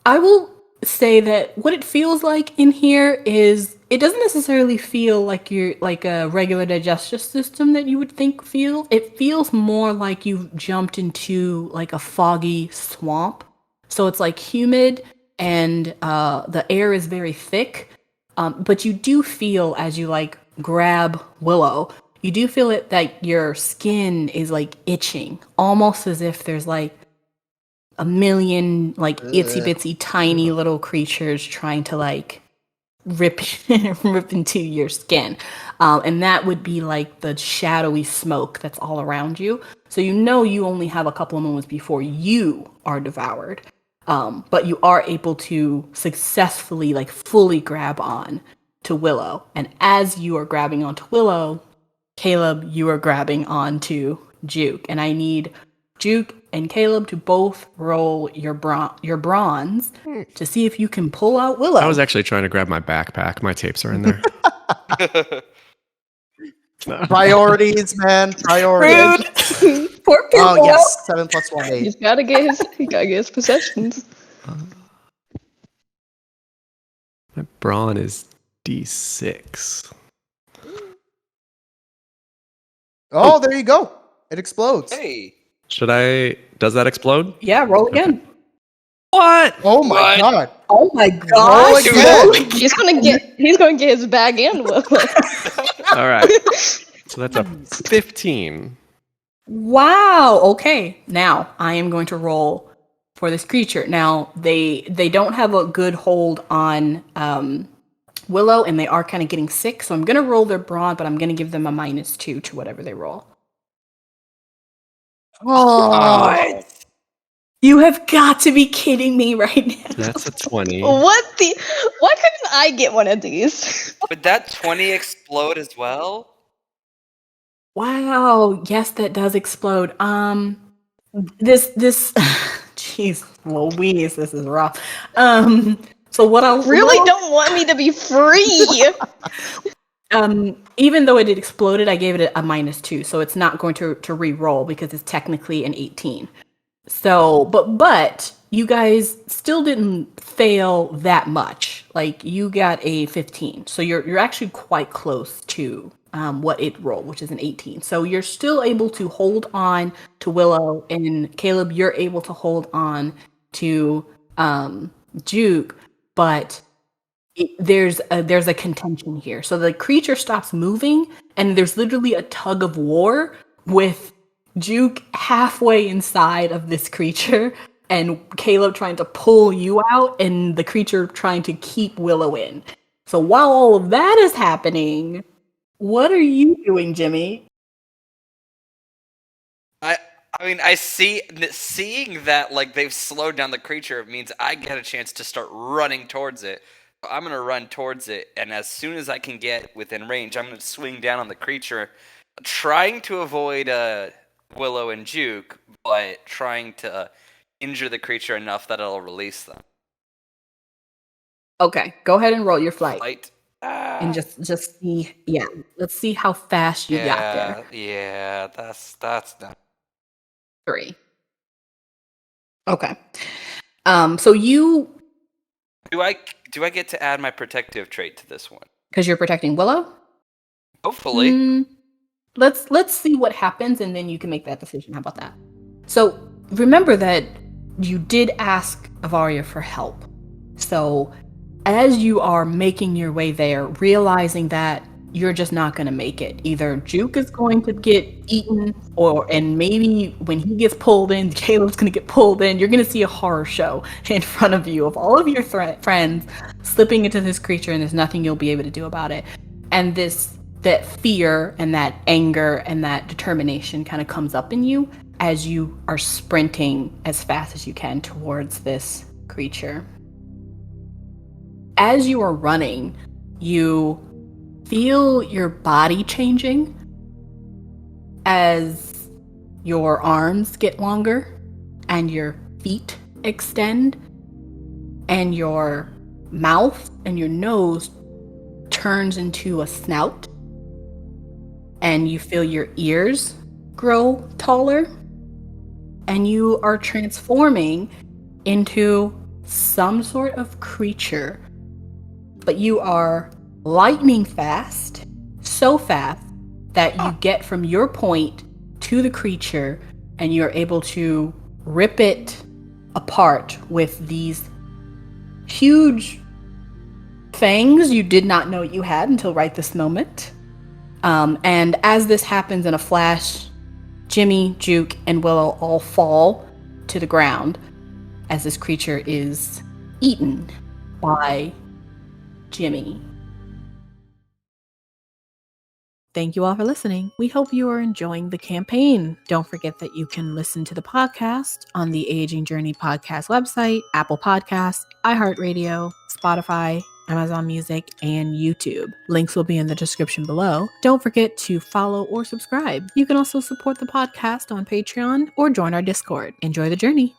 Speaker 1: I will say that what it feels like in here is it doesn't necessarily feel like you're like a regular digestive system that you would think feel. It feels more like you've jumped into like a foggy swamp. So it's like humid and the air is very thick. But you do feel as you like grab Willow, you do feel it that your skin is like itching, almost as if there's like a million like itsy bitsy tiny little creatures trying to like rip into your skin, and that would be like the shadowy smoke that's all around you. So you only have a couple of moments before you are devoured, but you are able to successfully like fully grab on to Willow, and as you are grabbing onto Willow, Caleb, you are grabbing onto Juke, and I need Juke and Caleb to both roll your bronze to see if you can pull out Willow.
Speaker 6: I was actually trying to grab my backpack. My tapes are in there.
Speaker 5: Priorities, man. Priorities.
Speaker 1: Rude. Poor people.
Speaker 5: Oh yes, 7 + 1 8.
Speaker 2: He's gotta get his possessions.
Speaker 6: My brawn is D6.
Speaker 5: Oh, there you go. It explodes.
Speaker 3: Hey.
Speaker 6: Does that explode?
Speaker 1: Yeah, roll again.
Speaker 6: What?
Speaker 5: Oh my
Speaker 3: What?
Speaker 5: god.
Speaker 1: Oh my
Speaker 5: Roll
Speaker 1: gosh.
Speaker 5: again.
Speaker 2: He's gonna get his bag and Willow.
Speaker 6: All right. So that's a 15.
Speaker 1: Wow. Okay. Now I am going to roll for this creature. Now they don't have a good hold on Willow, and they are kind of getting sick. So I'm going to roll their brawn, but I'm going to give them a -2 to whatever they roll.
Speaker 5: Oh.
Speaker 1: You have got to be kidding me right now.
Speaker 6: That's a 20.
Speaker 2: Why couldn't I get one of these?
Speaker 3: Would that 20 explode as well?
Speaker 1: Wow. Yes, that does explode. This jeez Louise, this is rough. So what I
Speaker 2: Really don't want me to be free.
Speaker 1: Even though it had exploded, I gave it a -2, so it's not going to re-roll because it's technically an 18. So, but you guys still didn't fail that much. Like you got a 15, so you're actually quite close to what it rolled, which is an 18. So you're still able to hold on to Willow, and Caleb, you're able to hold on to Juke, but there's a contention here. So the creature stops moving, and there's literally a tug of war with Juke halfway inside of this creature, and Caleb trying to pull you out, and the creature trying to keep Willow in. So while all of that is happening, what are you doing, Jimmy?
Speaker 3: I mean, seeing that like they've slowed down the creature means I get a chance to start running towards it. I'm gonna run towards it, and as soon as I can get within range, I'm gonna swing down on the creature, trying to avoid Willow and Juke, but trying to injure the creature enough that it'll release them.
Speaker 1: Okay, go ahead and roll your flight. And
Speaker 3: Ah.
Speaker 1: just see, yeah. Let's see how fast you got there.
Speaker 3: Yeah, that's done.
Speaker 1: 3. Okay. So you,
Speaker 3: Do I get to add my protective trait to this one?
Speaker 1: because you're protecting Willow.
Speaker 3: Hopefully.
Speaker 1: Let's see what happens, and then you can make that decision. How about that? So remember that you did ask Ivaria for help. So as you are making your way there, realizing that you're just not going to make it. Either Juke is going to get eaten, and maybe when he gets pulled in, Caleb's going to get pulled in. You're going to see a horror show in front of you of all of your friends slipping into this creature, and there's nothing you'll be able to do about it. And that fear and that anger and that determination kind of comes up in you as you are sprinting as fast as you can towards this creature. As you are running, you feel your body changing as your arms get longer and your feet extend and your mouth and your nose turns into a snout, and you feel your ears grow taller, and you are transforming into some sort of creature, but you are lightning fast, so fast that you get from your point to the creature, and you're able to rip it apart with these huge fangs you did not know you had until right this moment. And as this happens in a flash, Jimmy, Juke, and Willow all fall to the ground as this creature is eaten by Jimmy. Thank you all for listening. We hope you are enjoying the campaign. Don't forget that you can listen to the podcast on the Aging Journey podcast website, Apple Podcasts, iHeartRadio, Spotify, Amazon Music, and YouTube. Links will be in the description below. Don't forget to follow or subscribe. You can also support the podcast on Patreon or join our Discord. Enjoy the journey.